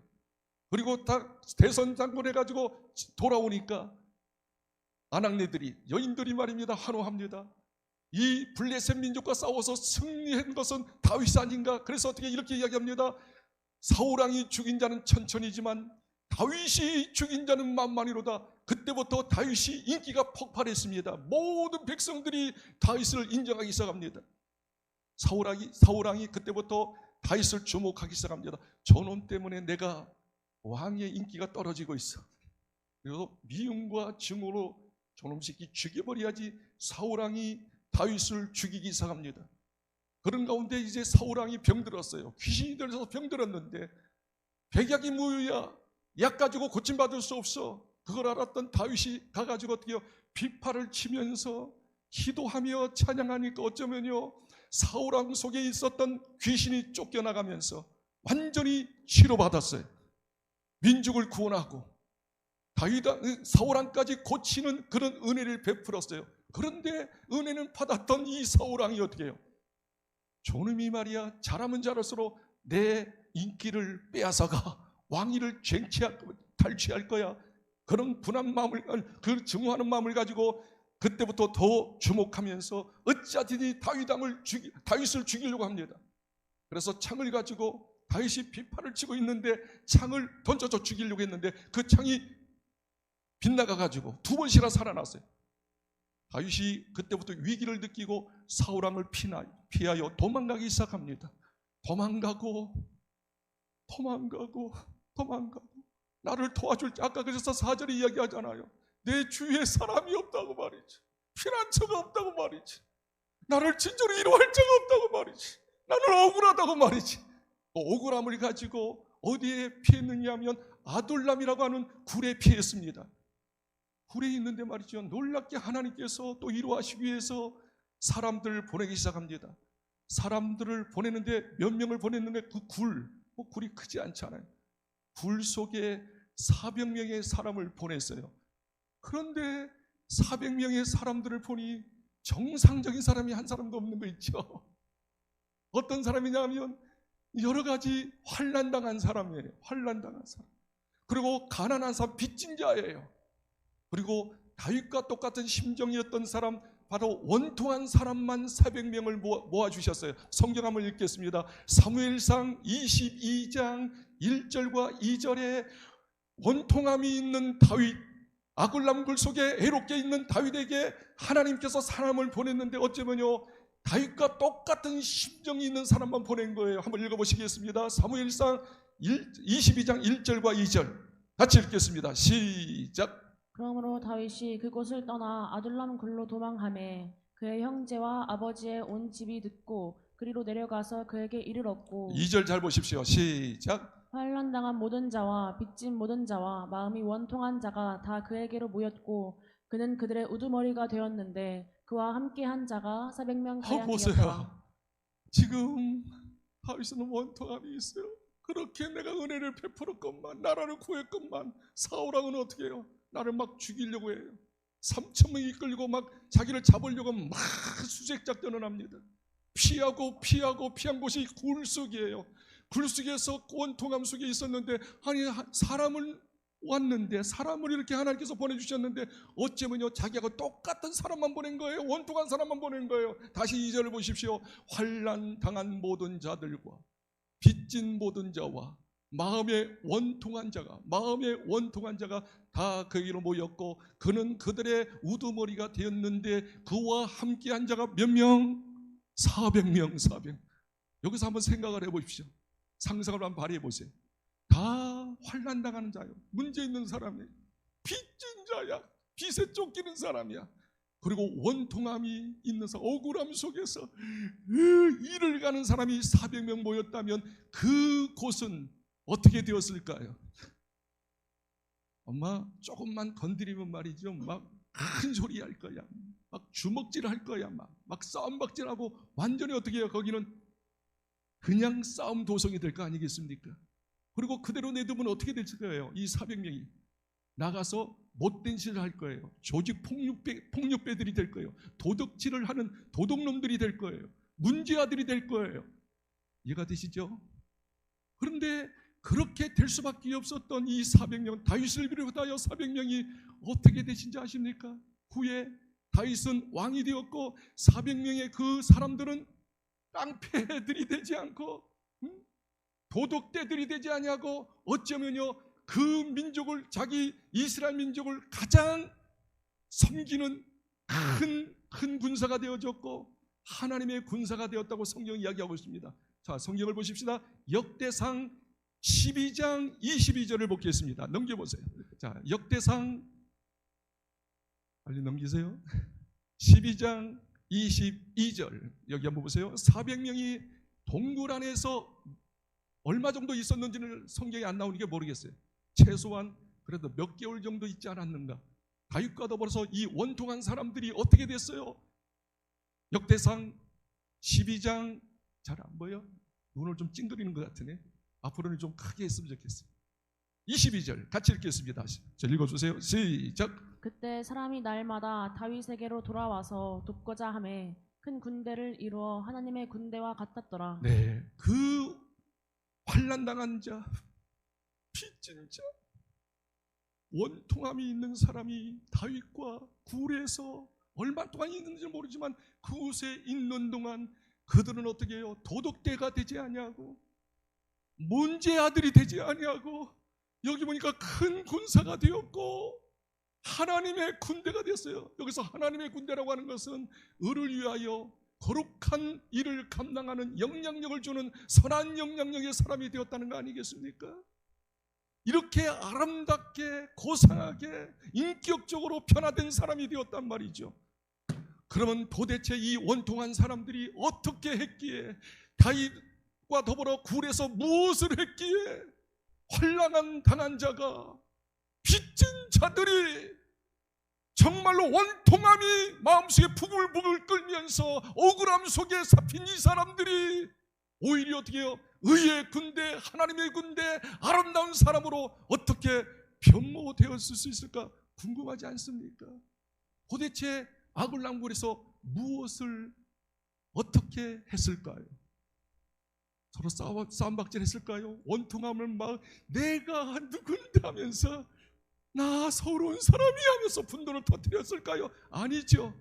그리고 다 대선 장군 해가지고 돌아오니까 아낙네들이, 여인들이 말입니다, 환호합니다. 이 블레셋 민족과 싸워서 승리한 것은 다윗이 아닌가. 그래서 어떻게 이렇게 이야기합니다. 사울왕이 죽인 자는 천천히지만 다윗이 죽인 자는 만만이로다. 그때부터 다윗이 인기가 폭발했습니다. 모든 백성들이 다윗을 인정하기 시작합니다. 사울왕이 그때부터 다윗을 주목하기 시작합니다. 저놈 때문에 내가 왕의 인기가 떨어지고 있어. 그래서 미움과 증오로 저놈 새끼 죽여버려야지 사울왕이 다윗을 죽이기 시작합니다. 그런 가운데 이제 사울왕이 병들었어요. 귀신이 들어서 병들었는데 백약이 무효야. 약 가지고 고침받을 수 없어. 그걸 알았던 다윗이 가가지고 어떻게 해요? 비파를 치면서 기도하며 찬양하니까 어쩌면요, 사울왕 속에 있었던 귀신이 쫓겨나가면서 완전히 치료받았어요. 민족을 구원하고 사울왕까지 고치는 그런 은혜를 베풀었어요. 그런데 은혜는 받았던 이 사울왕이 어떻게 해요? 저놈이 말이야, 잘하면 잘할수록 내 인기를 빼앗아가 왕위를 탈취할 거야. 그런 분한 마음을, 그 증오하는 마음을 가지고 그때부터 더 주목하면서 어찌하든지 다윗을 죽이려고 합니다. 그래서 창을 가지고 다윗이 비파를 치고 있는데 창을 던져서 죽이려고 했는데 그 창이 빗나가가지고 두 번씩이나 살아났어요. 다윗이 그때부터 위기를 느끼고 사울왕을 피하여 도망가기 시작합니다. 도망가고 나를 도와줄 때, 아까 그래서 4절에 이야기하잖아요. 내 주위에 사람이 없다고 말이지. 피난처가 없다고 말이지. 나를 진정으로 위로할 자가 없다고 말이지. 나는 억울하다고 말이지. 억울함을 가지고 어디에 피했느냐 하면 아둘람이라고 하는 굴에 피했습니다. 굴에 있는데 말이죠, 놀랍게 하나님께서 또 위로하시기 위해서 사람들을 보내기 시작합니다. 사람들을 보내는데 몇 명을 보냈는데 그 굴이 크지 않잖아요. 굴 속에 400명의 사람을 보냈어요. 그런데 400명의 사람들을 보니 정상적인 사람이 한 사람도 없는 거 있죠. 어떤 사람이냐면 여러 가지 환난당한 사람이에요. 환난당한 사람. 그리고 가난한 사람, 빚진 자예요. 그리고 다윗과 똑같은 심정이었던 사람, 바로 원통한 사람만 400명을 모아주셨어요. 성경 한번 읽겠습니다. 사무엘상 22장 1절과 2절에 원통함이 있는 다윗, 아굴람 굴 속에 애롭게 있는 다윗에게 하나님께서 사람을 보냈는데 어쩌면요, 다윗과 똑같은 심정이 있는 사람만 보낸 거예요. 한번 읽어보시겠습니다. 사무엘상 22장 1절과 2절 같이 읽겠습니다. 시작. 그러므로 다윗이 그곳을 떠나 아둘람 굴로 도망하매 그의 형제와 아버지의 온 집이 듣고 그리로 내려가서 그에게 이르렀고. 2절 잘 보십시오. 시작. 환난당한 모든 자와 빚진 모든 자와 마음이 원통한 자가 다 그에게로 모였고 그는 그들의 우두머리가 되었는데 그와 함께한 자가 400명 가량이었더라. 보세요. 지금 다윗은 원통함이 있어요. 그렇게 내가 은혜를 베풀었건만, 나라를 구했건만, 사울왕은 어떻게 해요? 나를 막 죽이려고 해요. 3,000명이 이끌고 막 자기를 잡으려고 막 수색작전을 합니다. 피한 곳이 굴속이에요. 굴속에서 원통함 속에 있었는데, 아니 사람을 왔는데, 사람을 이렇게 하나님께서 보내주셨는데 어쩌면요, 자기하고 똑같은 사람만 보낸 거예요. 원통한 사람만 보낸 거예요. 다시 2절을 보십시오. 환난 당한 모든 자들과 빚진 모든 자와 마음의 원통한 자가 다 그에게로 모였고 그는 그들의 우두머리가 되었는데 그와 함께한 자가 몇 명? 400명. 여기서 한번 생각을 해보십시오. 상상을 한번 발휘해 보세요. 다 환난당하는 자예요. 문제 있는 사람이에요. 빚진 자야. 빚에 쫓기는 사람이야. 그리고 원통함이 있는 사람, 억울함 속에서 일을 가는 사람이 400명 모였다면 그곳은 어떻게 되었을까요? 엄마 조금만 건드리면 말이죠, 막 큰 소리 할 거야. 막 주먹질 할 거야. 막 싸움박질하고 완전히 어떻게 해요? 거기는 그냥 싸움 도성이 될 거 아니겠습니까? 그리고 그대로 내두면 어떻게 될 거예요? 이 400명이 나가서 못된 짓을 할 거예요. 조직 폭력배들이 될 거예요. 도덕질을 하는 도둑놈들이 될 거예요. 문제아들이 될 거예요. 이해가 되시죠? 그런데 그렇게 될 수밖에 없었던 이 400명, 다윗을 비롯하여 400명이 어떻게 되신지 아십니까? 후에 다윗은 왕이 되었고 400명의 그 사람들은 깡패들이 되지 않고 도덕대들이 되지 아니하고 어쩌면요 그 민족을, 자기 이스라엘 민족을 가장 섬기는 큰 군사가 되어졌고 하나님의 군사가 되었다고 성경이 이야기하고 있습니다. 자, 성경을 보십시다. 역대상 12장 22절을 보겠습니다. 넘겨보세요. 자, 역대상 빨리 넘기세요. 12장 22절 여기 한번 보세요. 400명이 동굴 안에서 얼마 정도 있었는지는 성경에 안 나오니까 모르겠어요. 최소한 그래도 몇 개월 정도 있지 않았는가. 다윗과 더불어서 이 원통한 사람들이 어떻게 됐어요? 역대상 12장 잘 안 보여? 눈을 좀 찡그리는 것 같으네. 앞으로는 좀 크게 했으면 좋겠어요. 22절 같이 읽겠습니다. 자, 읽어주세요. 시작. 그때 사람이 날마다 다윗에게로 돌아와서 돕고자 하매 큰 군대를 이루어 하나님의 군대와 같았더라. 네, 그 환난당한 자, 빚진 자, 원통함이 있는 사람이 다윗과 굴에서 얼마 동안 있는지 모르지만 그곳에 있는 동안 그들은 어떻게 해요? 도덕대가 되지 아니하고 문제 아들이 되지 아니하고 여기 보니까 큰 군사가 되었고 하나님의 군대가 되었어요. 여기서 하나님의 군대라고 하는 것은 의를 위하여 거룩한 일을 감당하는 영향력을 주는 선한 영향력의 사람이 되었다는 거 아니겠습니까? 이렇게 아름답게 고상하게 인격적으로 변화된 사람이 되었단 말이죠. 그러면 도대체 이 원통한 사람들이 어떻게 했기에, 다윗과 더불어 굴에서 무엇을 했기에 환난한 당한 자가, 빚진 자들이 정말로 원통함이 마음속에 부글부글 끓면서 억울함 속에 잡힌 이 사람들이 오히려 어떻게 해요? 의의 군대, 하나님의 군대, 아름다운 사람으로 어떻게 변모되었을 수 있을까 궁금하지 않습니까? 도대체 아굴람굴에서 무엇을 어떻게 했을까요? 서로 싸움박질 했을까요? 원통함을 막 내가 누군데 하면서 나 서러운 사람이 하면서 분노를 터뜨렸을까요? 아니죠.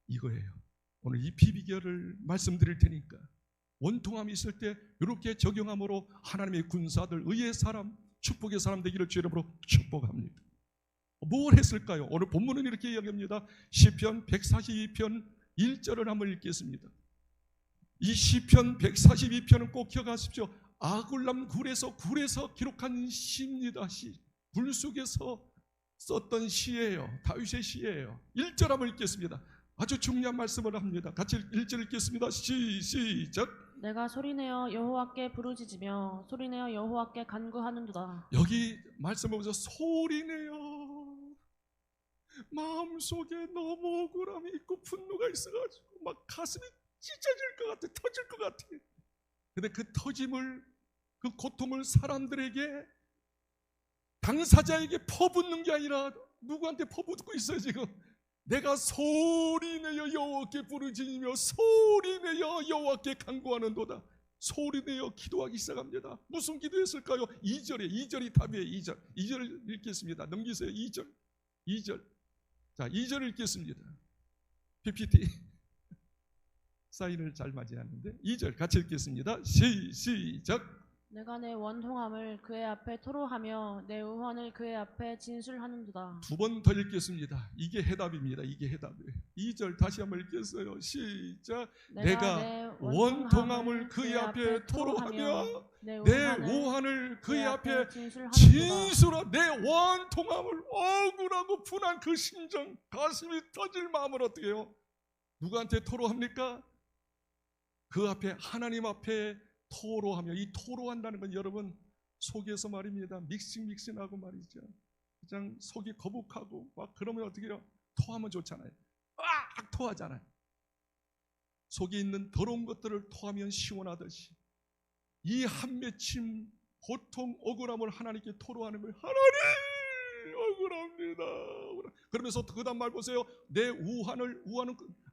이거예요. 오늘 이 비비결을 말씀드릴 테니까 원통함이 있을 때 이렇게 적용함으로 하나님의 군사들, 의의 사람, 축복의 사람 되기를 주 이름으로 축복합니다. 뭘 했을까요? 오늘 본문은 이렇게 이야기합니다. 시편 142편 1절을 한번 읽겠습니다. 이 시편 142편은 꼭 기억하십시오. 아굴람 굴에서 기록한 시입니다. 시. 굴 속에서 썼던 시예요. 다윗의 시예요. 1절 한번 읽겠습니다. 아주 중요한 말씀을 합니다. 같이 1절 읽겠습니다. 시작. 내가 소리내어 여호와께 부르짖으며 소리내어 여호와께 간구하는도다. 여기 말씀을 보면서 소리내어, 마음속에 너무 억울함이 있고 분노가 있어가지고 막 가슴이 찢어질 것 같아, 터질 것 같아. 근데 그 터짐을, 그 고통을 사람들에게, 당사자에게 퍼붓는 게 아니라 누구한테 퍼붓고 있어요 지금. 내가 소리내어 여호와께 부르짖으며 소리내어 여호와께 간구하는도다. 소리내어 기도하기 시작합니다. 무슨 기도했을까요? 2절이 답이에요. 2절 읽겠습니다. 넘기세요. 2절. 자, 2절 읽겠습니다. PPT 사인을 잘 맞이하는데 2절 같이 읽겠습니다. 시작. 내가 내 원통함을 그의 앞에 토로하며 내 우환을 그의 앞에 진술하는도다. 두 번 더 읽겠습니다. 이게 해답입니다. 이게 해답이에요. 2절 다시 한번 읽겠어요. 시작. 내가 원통함을 그의 앞에 토로하며 내 우환을 그의 앞에 진술하. 내 원통함을, 억울하고 분한 그 심정, 가슴이 터질 마음을 어떻게 해요? 누구한테 토로합니까? 그 앞에, 하나님 앞에 토로하며. 이 토로한다는 건 여러분 속에서 말입니다. 믹싱하고 말이죠. 그냥 속이 거북하고 막 그러면 어떻게 해요? 토하면 좋잖아요. 막 토하잖아요. 속에 있는 더러운 것들을 토하면 시원하듯이 이 한 맺힘 고통 억울함을 하나님께 토로하는 거예요. 하나님 억울합니다. 그러면서 그 다음 말 보세요. 내 우한은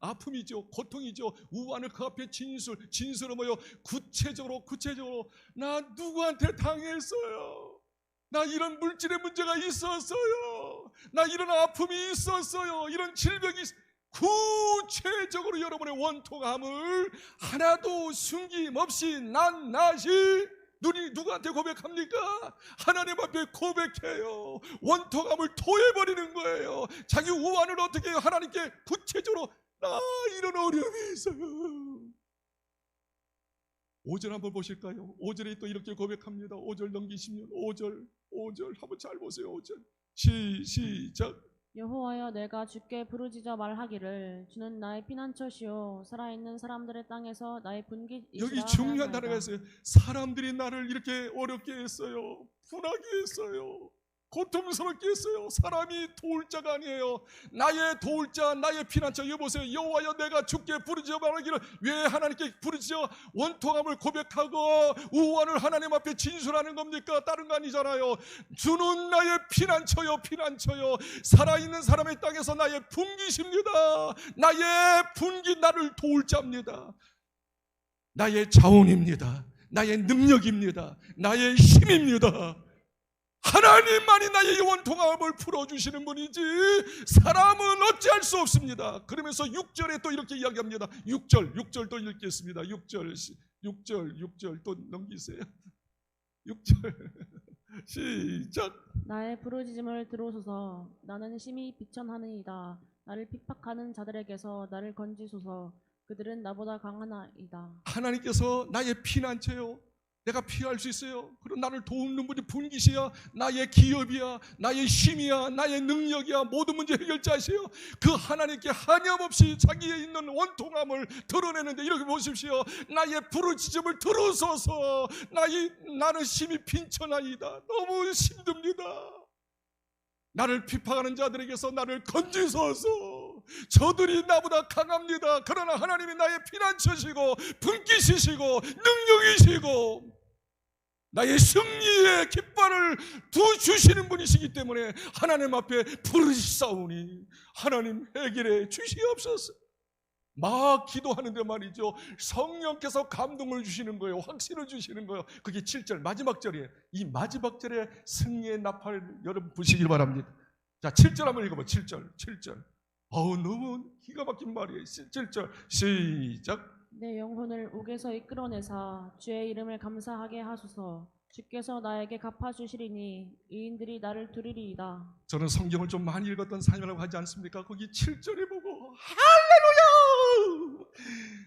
아픔이죠, 고통이죠. 우한을 그 앞에 진술은 뭐요? 구체적으로 나 누구한테 당했어요. 나 이런 물질의 문제가 있었어요. 나 이런 아픔이 있었어요. 이런 질병이 구체적으로 여러분의 원통함을 하나도 숨김없이 낱낱이 누구한테 고백합니까? 하나님 앞에 고백해요. 원통함을 토해버리는 거예요. 자기 우환을 어떻게 해요? 하나님께 구체적으로 나 이런 어려움이 있어요. 5절 한번 보실까요? 5절에 또 이렇게 고백합니다. 5절 넘기시면 5절 한번 잘 보세요. 5절 시작. 여호와여 내가 주께 부르짖어 말하기를 주는 나의 피난처시요 살아있는 사람들의 땅에서 나의 분깃이시라 여기 중요한 단어가 있어요. 사람들이 나를 이렇게 어렵게 했어요. 분하게 했어요. 고통스럽게 했어요. 사람이 도울 자가 아니에요. 나의 도울 자, 나의 피난처. 여보세요. 여호와여 내가 주께 부르짖어 말하기를. 왜 하나님께 부르짖어? 원통함을 고백하고 우환을 하나님 앞에 진술하는 겁니까? 다른 거 아니잖아요. 주는 나의 피난처요, 피난처요. 살아있는 사람의 땅에서 나의 분깃입니다. 나의 분깃, 나를 도울 자입니다. 나의 자원입니다. 나의 능력입니다. 나의 힘입니다. 하나님만이 나의 원통함을 풀어주시는 분이지 사람은 어찌할 수 없습니다. 그러면서 6절에 또 이렇게 이야기합니다. 6절 또 읽겠습니다. 6절 또 넘기세요. 6절 시작. 나의 부르짖음을 들으소서 나는 심히 비천하느이다. 나를 핍박하는 자들에게서 나를 건지소서. 그들은 나보다 강하나이다. 하나님께서 나의 피난처요. 내가 피할 수 있어요. 그리고 나를 도우는 분이 분깃이야. 나의 기업이야. 나의 힘이야. 나의 능력이야. 모든 문제 해결자시요. 그 하나님께 한염없이 자기에 있는 원통함을 드러내는데 이렇게 보십시오. 나의 부르짖음을 들으소서. 나는 심히 빈천하이다. 너무 힘듭니다. 나를 핍박하는 자들에게서 나를 건지소서. 저들이 나보다 강합니다. 그러나 하나님이 나의 피난처시고 분깃이시고 능력이시고 나의 승리의 깃발을 주시는 분이시기 때문에 하나님 앞에 부르짖사오니 하나님 해결해 주시옵소서. 막 기도하는데 말이죠, 성령께서 감동을 주시는 거예요. 확신을 주시는 거예요. 그게 7절 마지막 절이에요. 이 마지막 절에 승리의 나팔 여러분 부시길 바랍니다. 자, 7절 한번 읽어봐. 7절 너무 기가 막힌 말이에요. 7절 시작. 내 영혼을 옥에서 이끌어내사 주의 이름을 감사하게 하소서. 주께서 나에게 갚아주시리니 의인들이 나를 두리리이다. 저는 성경을 좀 많이 읽었던 사람이라고 하지 않습니까? 거기 7절에 보고 할렐루야!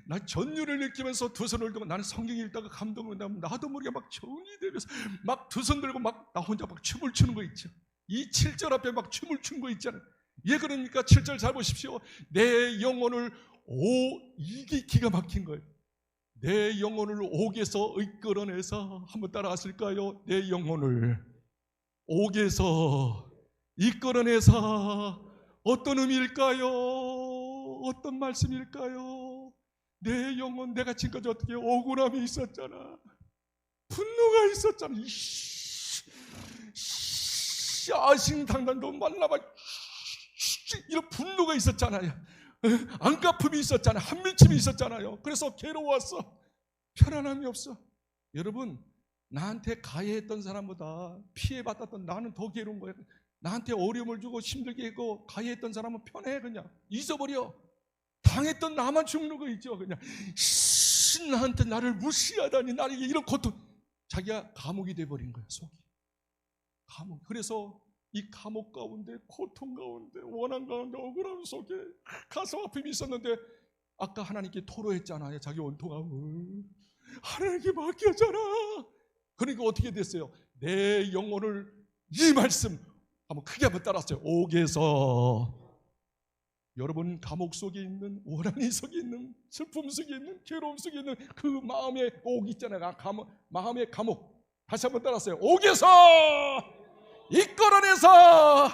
나 전율을 느끼면서 두 손을 들고, 나는 성경 읽다가 감동을 받으면 나도 모르게 막 정이 되면서 막 두 손 들고 막 나 혼자 막 춤을 추는 거 있죠. 이 7절 앞에 막 춤을 춘 거 있잖아요. 예, 그러니까 7절 잘 보십시오. 내 영혼을 이게 기가 막힌 거예요. 내 영혼을 옥에서 이끌어내서, 한번 따라하실까요? 내 영혼을 옥에서 이끌어내서. 어떤 의미일까요? 어떤 말씀일까요? 내 영혼, 내가 지금까지 어떻게 억울함이 있었잖아. 분노가 있었잖아. 아신당당도 만나봐. 이런 분노가 있었잖아요. 안갚음이 있었잖아요. 한밀침이 있었잖아요. 그래서 괴로웠어. 편안함이 없어. 여러분, 나한테 가해했던 사람보다 피해받았던 나는 더 괴로운 거예요. 나한테 어려움을 주고 힘들게 했고 가해했던 사람은 편해. 그냥 잊어버려. 당했던 나만 죽는 거 있죠. 그냥 나한테 나를 무시하다니, 나에게 이런 고통. 자기가 감옥이 돼버린 거야, 속이. 감옥. 그래서 이 감옥 가운데, 고통 가운데, 원한 가운데, 억울함 속에 가슴 아픔이 있었는데 아까 하나님께 토로했잖아요. 자기 원통함을 하나님께 맡겼잖아. 그러니까 어떻게 됐어요? 내 영혼을, 이 말씀 한번 크게 한번 따라했어요. 옥에서. 여러분, 감옥 속에 있는, 원한이 속에 있는, 슬픔 속에 있는, 괴로움 속에 있는 그 마음의 옥 있잖아요. 마음의 감옥. 다시 한번 따라했어요. 옥에서 이끌어내서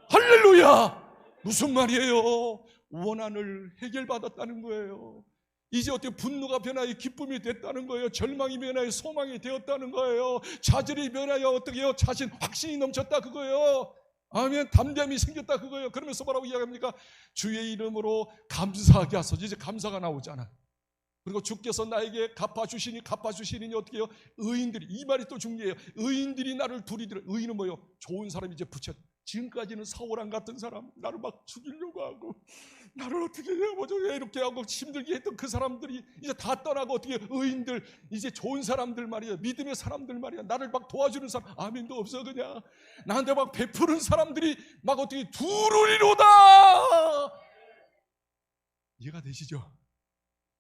할렐루야. 무슨 말이에요? 원한을 해결받았다는 거예요. 이제 어떻게 분노가 변하여 기쁨이 됐다는 거예요. 절망이 변하여 소망이 되었다는 거예요. 좌절이 변하여 어떻게 해요? 자신 확신이 넘쳤다 그거예요. 아멘. 담대함이 생겼다 그거예요. 그러면서 뭐라고 이야기합니까? 주의 이름으로 감사하게 하소서. 이제 감사가 나오잖아. 그리고 주께서 나에게 갚아주시니 어떻게 해요? 의인들이, 이 말이 또 중요해요. 의인들이 나를 두리더라. 의인은 뭐예요? 좋은 사람이 이제 붙여. 지금까지는 사울왕 같은 사람, 나를 막 죽이려고 하고 나를 어떻게 해요? 왜 이렇게 하고 힘들게 했던 그 사람들이 이제 다 떠나고 어떻게 의인들, 이제 좋은 사람들 말이야. 믿음의 사람들 말이야. 나를 막 도와주는 사람, 아멘도 없어 그냥. 나한테 막 베푸는 사람들이 막 어떻게 두루리로다. 이해가 되시죠?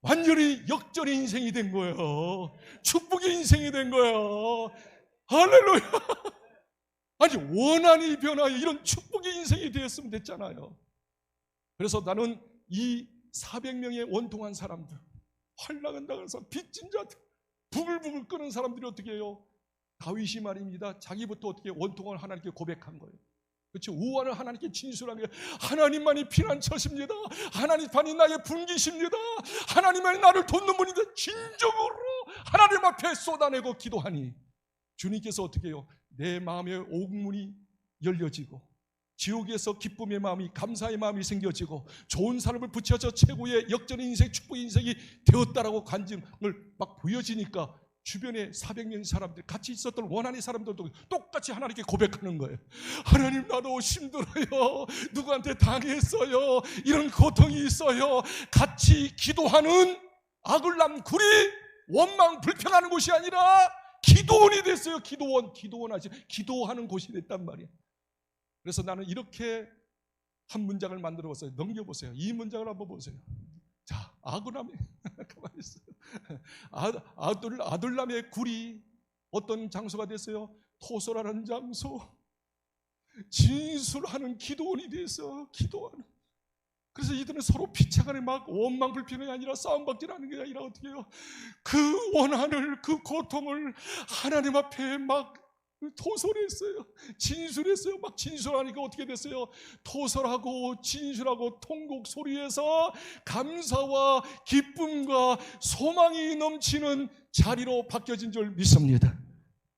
완전히 역전의 인생이 된 거예요. 축복의 인생이 된 거예요. 할렐루야. 아니 원한이 변하여 이런 축복의 인생이 되었으면 됐잖아요. 그래서 나는 이 400명의 원통한 사람들, 환락은 당해서 빚진 자들, 부글부글 끄는 사람들이 어떻게 해요? 다윗이 말입니다. 자기부터 어떻게 원통을 하나님께 고백한 거예요. 그렇죠? 우환을 하나님께 진술한 거예요. 하나님만이 피난처십니다. 하나님만이 나의 분기십니다. 하나님만이 나를 돕는 분인데 진정으로 하나님 앞에 쏟아내고 기도하니 주님께서 어떻게 해요? 내 마음의 옥문이 열려지고 지옥에서 기쁨의 마음이, 감사의 마음이 생겨지고 좋은 사람을 붙여서 최고의 역전의 인생, 축복의 인생이 되었다라고 간증을 막 보여지니까 주변에 400명 사람들, 같이 있었던 원한의 사람들도 똑같이 하나님께 고백하는 거예요. 하나님, 나도 힘들어요. 누구한테 당했어요. 이런 고통이 있어요. 같이 기도하는 아글람 굴이 원망 불평하는 곳이 아니라 기도원이 됐어요. 기도원 하지. 기도하는 곳이 됐단 말이에요. 그래서 나는 이렇게 한 문장을 만들어 봤어요. 넘겨보세요. 이 문장을 한번 보세요. 자, 아글람이 가만히 있어요. 아둘람의 굴이 어떤 장소가 됐어요? 토설하는 장소, 진술하는 기도원이 됐어. 기도하는. 그래서 이들은 서로 피차간에 막 원망 불평이 아니라 싸움박질하는 게 아니라 어떻게 해요? 그 원한을, 그 고통을 하나님 앞에 막 토설했어요. 진술했어요. 막 진술하니까 어떻게 됐어요? 토설하고 진술하고 통곡 소리에서 감사와 기쁨과 소망이 넘치는 자리로 바뀌어진 줄 믿습니다.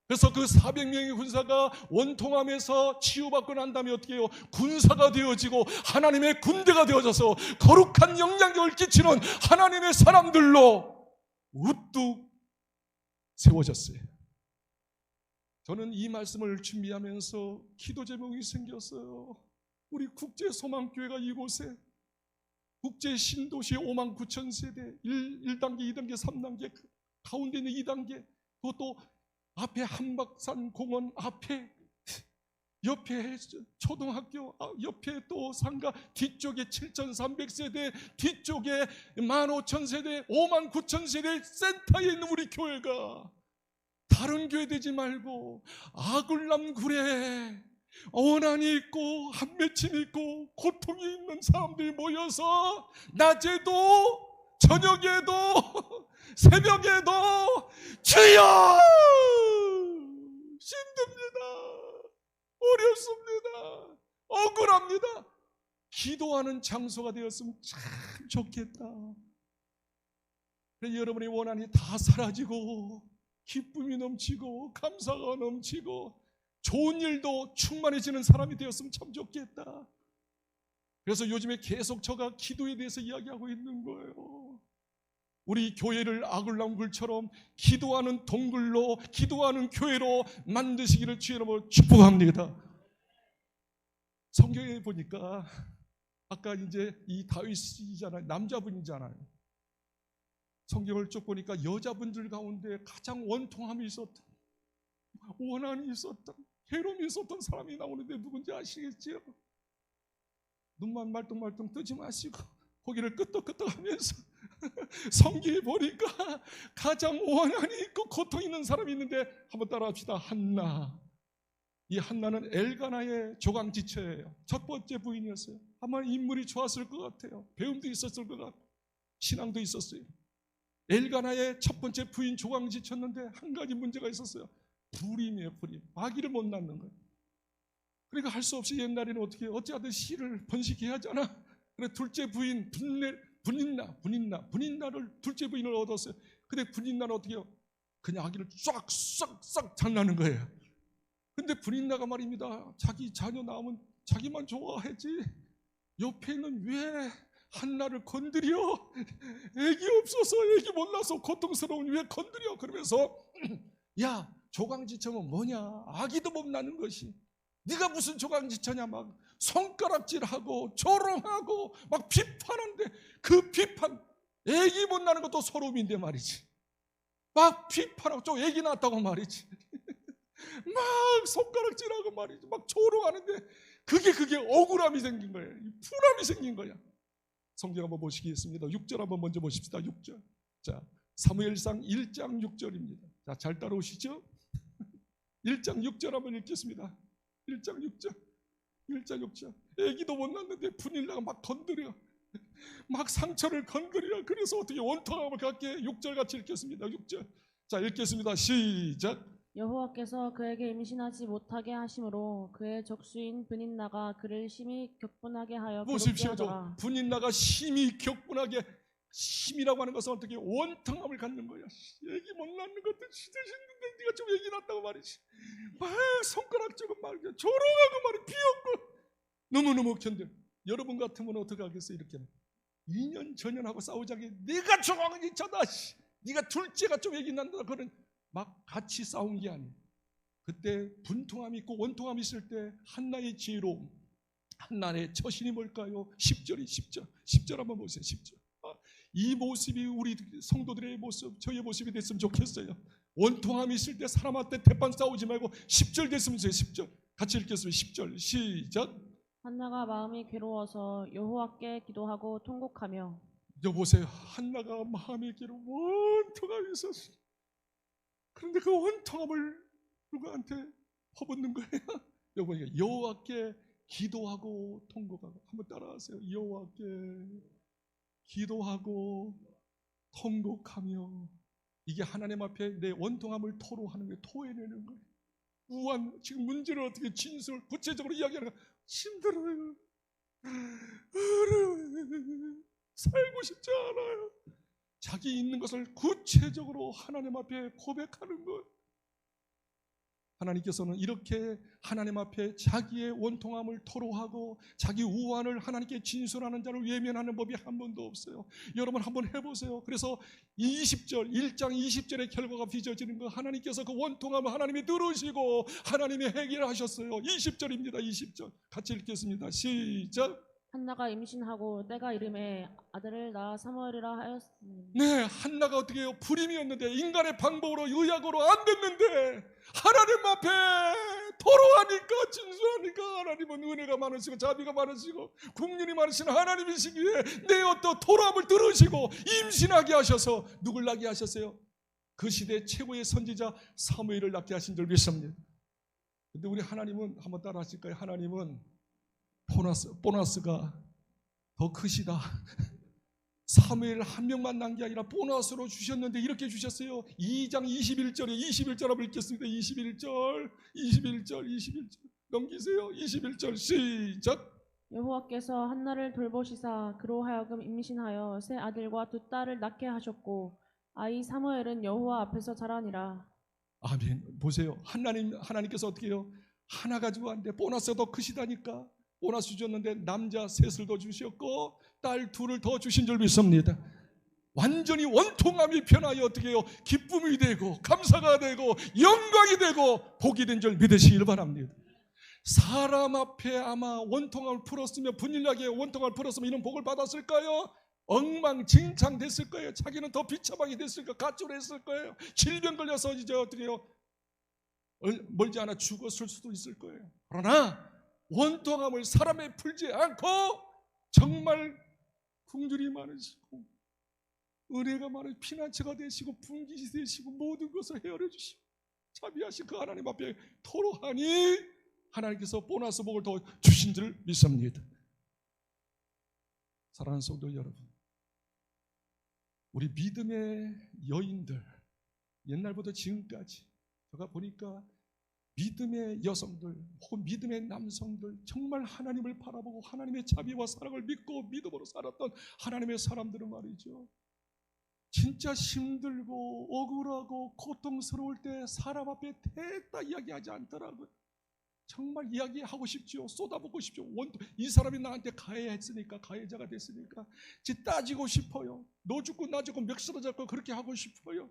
그래서 그 400명의 군사가 원통함에서 치유받고 난 다음에 어떻게 해요? 군사가 되어지고 하나님의 군대가 되어져서 거룩한 영향력을 끼치는 하나님의 사람들로 우뚝 세워졌어요. 저는 이 말씀을 준비하면서 기도 제목이 생겼어요. 우리 국제소망교회가 이곳에 국제 신도시 5만 9천 세대 1단계, 2단계, 3단계 가운데 있는 2단계, 그것도 앞에 한박산 공원 앞에, 옆에 초등학교, 옆에 또 상가, 뒤쪽에 7,300세대, 뒤쪽에 15,000세대, 5만 9천 세대 센터에 있는 우리 교회가 다른 교회 되지 말고 아글람 굴에 원한이 있고 한맺힘이 있고 고통이 있는 사람들이 모여서 낮에도 저녁에도 새벽에도 주여 힘듭니다, 어렵습니다, 억울합니다, 기도하는 장소가 되었으면 참 좋겠다. 여러분의 원한이 다 사라지고 기쁨이 넘치고 감사가 넘치고 좋은 일도 충만해지는 사람이 되었으면 참 좋겠다. 그래서 요즘에 계속 제가 기도에 대해서 이야기하고 있는 거예요. 우리 교회를 아글람굴처럼 기도하는 동굴로, 기도하는 교회로 만드시기를 주의 이름으로 축복합니다. 성경에 보니까 아까 이제 이 다윗이잖아요. 남자분이잖아요. 성경을 쭉 보니까 여자분들 가운데 가장 원통함이 있었던, 원한이 있었던, 괴로움이 있었던 사람이 나오는데 누군지 아시겠지요? 눈만 말똥말똥 뜨지 마시고 고개를 끄덕끄덕하면서 성경에 보니까 가장 원한이 있고 고통 있는 사람이 있는데 한번 따라합시다. 한나. 이 한나는 엘가나의 조강지처예요. 첫 번째 부인이었어요. 아마 인물이 좋았을 것 같아요. 배움도 있었을 것 같고 신앙도 있었어요. 엘가나의 첫 번째 부인 조강지쳤는데 한 가지 문제가 있었어요. 불임이에요. 불임. 아기를 못 낳는 거예요. 그러니까 할 수 없이 옛날에는 어찌하든 씨를 번식해야 하잖아. 그래 둘째 부인 분인나를 둘째 부인을 얻었어요. 근데 분인나는 어떻게 해요? 그냥 아기를 싹 장난하는 거예요. 근데 분인나가 말입니다. 자기 자녀 낳으면 자기만 좋아하지 옆에 있는 왜 한나를 건드려? 애기 없어서 애기 못 낳아서 고통스러운 왜 건드려? 그러면서 야 조강지처는 뭐냐? 아기도 못 낳는 것이 네가 무슨 조강지처냐? 막 손가락질하고 조롱하고 막 비판하는데 그 비판 애기 못 낳는 것도 소름인데 말이지. 막 비판하고 좀 애기 낳았다고 말이지. 막 손가락질하고 말이지. 막 조롱하는데 그게 억울함이 생긴 거예요. 불함이 생긴 거야. 성경 한번 보시겠습니다. 6절 한번 먼저 보십시다. 6절. 자, 사무엘상 1장 6절입니다. 자, 잘 따라오시죠? 1장 6절 한번 읽겠습니다. 1장 6절. 1장 6절. 애기도 못 낳는데 분일나가 막 건드려. 막 상처를 건드려. 그래서 어떻게 원통함을 갖게 6절 같이 읽겠습니다. 6절. 자, 읽겠습니다. 시작. 여호와께서 그에게 임신하지 못하게 하심으로 그의 적수인 브닌나가 그를 심히 격분하게 하여 보십시오. 괴롭게 분인나가 심히 격분하게 심이라고 하는 것은 어떻게 원통함을 갖는 거야. 애기 못 낳는 것도 시대신데 네가 좀 애기 낳았다고 말이지. 막 손가락 쥐고 막 조롱하고 말이 비웃고 너무너무 견뎌. 여러분 같으면 어떻게 하겠어요? 이렇게 2년 전년하고 싸우자기 네가 조강이 저다. 네가 둘째가 좀 애기 낳는다. 그런 막 같이 싸운 게 아니에요. 그때 분통함이 있고 원통함이 있을 때 한나의 지혜로움, 한나의 처신이 뭘까요? 10절 한번 보세요. 10절. 이 모습이 우리 성도들의 모습, 저의 모습이 됐으면 좋겠어요. 원통함이 있을 때 사람한테 대판 싸우지 말고 10절 됐으면 좋겠어요. 10절 같이 읽겠습니다. 10절 시작. 한나가 마음이 괴로워서 여호와께 기도하고 통곡하며. 여보세요. 한나가 마음이 괴로워 원통함이 있었어. 그런데 그 원통함을 누구한테 퍼붓는 거예요? 여보니까 여호와께 기도하고 통곡하고. 한번 따라하세요. 여호와께 기도하고 통곡하며. 이게 하나님 앞에 내 원통함을 토로하는 거예요. 토해내는 거예요. 우한 지금 문제를 어떻게 진술 구체적으로 이야기하는 거예요. 힘들어요. 살고 싶지 않아요. 자기 있는 것을 구체적으로 하나님 앞에 고백하는 것. 하나님께서는 이렇게 하나님 앞에 자기의 원통함을 토로하고 자기 우환을 하나님께 진술하는 자를 외면하는 법이 한 번도 없어요. 여러분 한번 해보세요. 그래서 20절 1장 20절의 결과가 빚어지는 거. 하나님께서 그 원통함을 하나님이 들으시고 하나님이 해결하셨어요. 20절입니다. 20절 같이 읽겠습니다. 시작. 한나가 임신하고 때가 이름에 아들을 낳아 사무엘이라 하였으니. 네, 한나가 어떻게 해요? 불임이었는데 인간의 방법으로 의학으로 안 됐는데 하나님 앞에 토로하니까 진술하니까 하나님은 은혜가 많으시고 자비가 많으시고 국륜이 많으신 하나님이시기에 내 어떤 토로함을 들으시고 임신하게 하셔서 누굴 낳게 하셨어요? 그 시대 최고의 선지자 사무엘을 낳게 하신 줄 믿습니다. 근데 우리 하나님은 한번 따라 하실까요? 하나님은 보너스가 더 크시다. 사무엘 한 명만 낳은 게 아니라 보너스로 주셨는데 이렇게 주셨어요. 2장 21절에 21절 한번 읽겠습니다. 21절 넘기세요. 21절 시작. 여호와께서 한나를 돌보시사 그로 하여금 임신하여 새 아들과 두 딸을 낳게 하셨고 아이 사무엘은 여호와 앞에서 자라니라. 아멘. 보세요. 하나님께서 어떻게 해요? 하나 가지고 왔는데 보너스가 더 크시다니까. 보너스 주셨는데 남자 셋을 더 주셨고 딸 둘을 더 주신 줄 믿습니다. 완전히 원통함이 변하여 어떻게 해요? 기쁨이 되고 감사가 되고 영광이 되고 복이 된 줄 믿으시길 바랍니다. 사람 앞에 아마 원통함을 풀었으면 분일하게 원통함을 풀었으면 이런 복을 받았을까요? 엉망진창 됐을 거예요. 자기는 더 비참하게 됐을 거예요. 가출했을 거예요. 질병 걸려서 이제 어떻게 해요? 멀지 않아 죽었을 수도 있을 거예요. 그러나 원통함을 사람에 풀지 않고 정말 긍휼이 많으시고 은혜가 많은 피난처가 되시고 분깃이 되시고 모든 것을 헤아려 주시고 자비하신 그 하나님 앞에 토로하니 하나님께서 보너스 복을 더 주신 줄 믿습니다. 사랑하는 성도 여러분, 우리 믿음의 여인들 옛날부터 지금까지 제가 보니까 믿음의 여성들 혹은 믿음의 남성들, 정말 하나님을 바라보고 하나님의 자비와 사랑을 믿고 믿음으로 살았던 하나님의 사람들은 말이죠, 진짜 힘들고 억울하고 고통스러울 때 사람 앞에 대다 이야기하지 않더라고요. 정말 이야기하고 싶죠. 쏟아붓고 싶죠. 이 사람이 나한테 가해했으니까, 가해자가 됐으니까 따지고 싶어요. 너 죽고 나 죽고 멱살을 잡고 그렇게 하고 싶어요.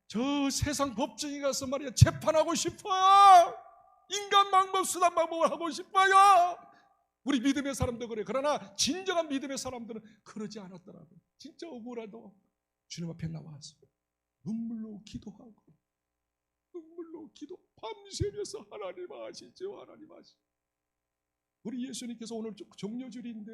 저 세상 법정에 가서 말이야 재판하고 싶어요. 인간 방법, 수단 방법을 하고 싶어요. 우리 믿음의 사람도 그래. 그러나 진정한 믿음의 사람들은 그러지 않았더라고요. 진짜 억울하도 주님 앞에 나와서 눈물로 기도하고, 눈물로 기도, 밤새면서 하나님 아시죠? 하나님 아시죠? 우리 예수님께서 오늘 종료줄인데,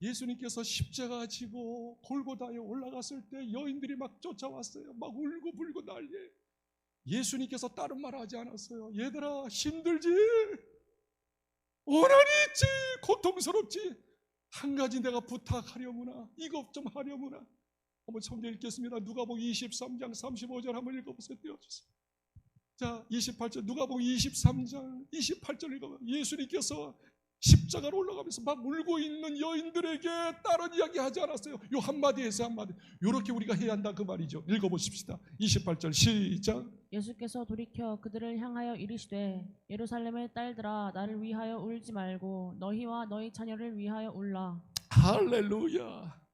예수님께서 십자가 지고 골고다에 올라갔을 때 여인들이 막 쫓아왔어요. 막 울고 불고 난리에. 예수님께서 다른 말 하지 않았어요. 얘들아, 힘들지? 원한이 있지? 고통스럽지? 한 가지 내가 부탁하려무나, 이것 좀 하려무나. 한번 성경 읽겠습니다. 누가복음 23장 35절 한번 읽어보세요. 띄워주세요. 자, 28절, 누가복음 23장 28절 읽어봐요. 예수님께서 십자가로 올라가면서 막 울고 있는 여인들에게 다른 이야기 하지 않았어요. 요 한마디에서 한마디. 요렇게 우리가 해야 한다 그 말이죠. 읽어보십시다. 28절 시작. 예수께서 돌이켜 그들을 향하여 이르시되 예루살렘의 딸들아 나를 위하여 울지 말고 너희와 너희 자녀를 위하여 울라. 할렐루야.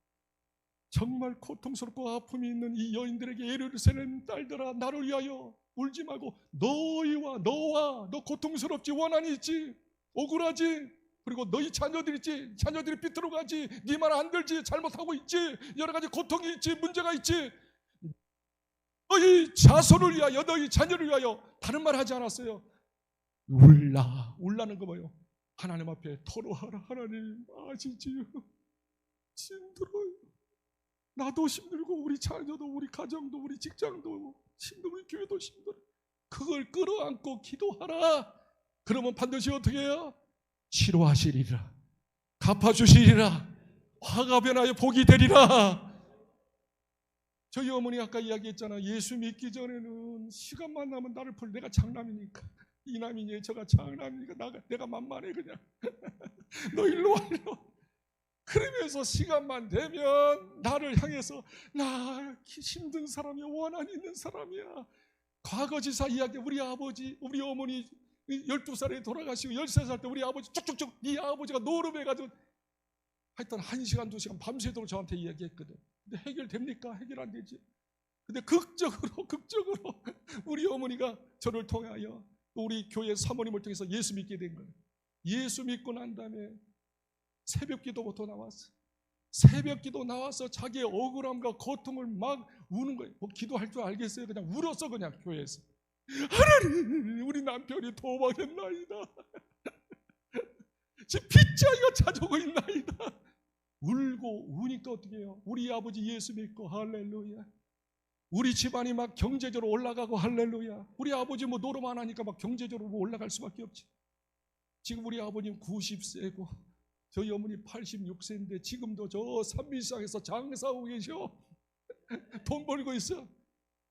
정말 고통스럽고 아픔이 있는 이 여인들에게 예루살렘 딸들아 나를 위하여 울지 말고 너희와 너 고통스럽지, 원한이 있지, 억울하지, 그리고 너희 자녀들 있지, 자녀들이 삐뚤어가지, 네 말 안 들지, 잘못하고 있지, 여러 가지 고통이 있지, 문제가 있지, 너희 자손을 위하여, 너희 자녀를 위하여. 다른 말 하지 않았어요. 울라는 거 뭐예요? 하나님 앞에 토로하라. 하나님 아시지요? 힘들어요. 나도 힘들고 우리 자녀도 우리 가정도 우리 직장도 힘들고 우리 교회도 힘들어. 그걸 끌어안고 기도하라. 그러면 반드시 어떻게 해요? 치료하시리라, 갚아주시리라, 화가 변하여 복이 되리라. 저희 어머니 아까 이야기했잖아. 예수 믿기 전에는 시간만 나면 나를 풀, 내가 장남이니까, 이남이니 저가 장남이니까 내가 만만해 그냥. 너 일로 와, 일로 와. 그러면서 시간만 되면 나를 향해서 나 힘든 사람이야, 원한 있는 사람이야. 과거지사 이야기, 우리 아버지, 우리 어머니 12살에 돌아가시고 13살 때 우리 아버지 쭉쭉쭉, 네 아버지가 노름해가지고 하여튼 1시간 2시간 밤새도록 저한테 이야기했거든. 근데 해결됩니까? 해결 안 되지. 근데 극적으로 우리 어머니가 저를 통하여 또 우리 교회 사모님을 통해서 예수 믿게 된 거예요. 예수 믿고 난 다음에 새벽기도부터 나왔어. 새벽기도 나와서 자기의 억울함과 고통을 막 우는 거예요. 뭐 기도할 줄 알겠어요? 그냥 울었어. 그냥 교회에서. 하나님, 우리 남편이 도망했나이다. 지금 빚자기가 찾아오고 있나이다. 울고 우니까 어떻게 해요? 우리 아버지 예수 믿고 할렐루야. 우리 집안이 막 경제적으로 올라가고 할렐루야. 우리 아버지 뭐 노름 안 하니까 막 경제적으로 올라갈 수밖에 없지. 지금 우리 아버님 90세고 저희 어머니 86세인데 지금도 저 산미시장에서 장사하고 계셔. 돈 벌고 있어.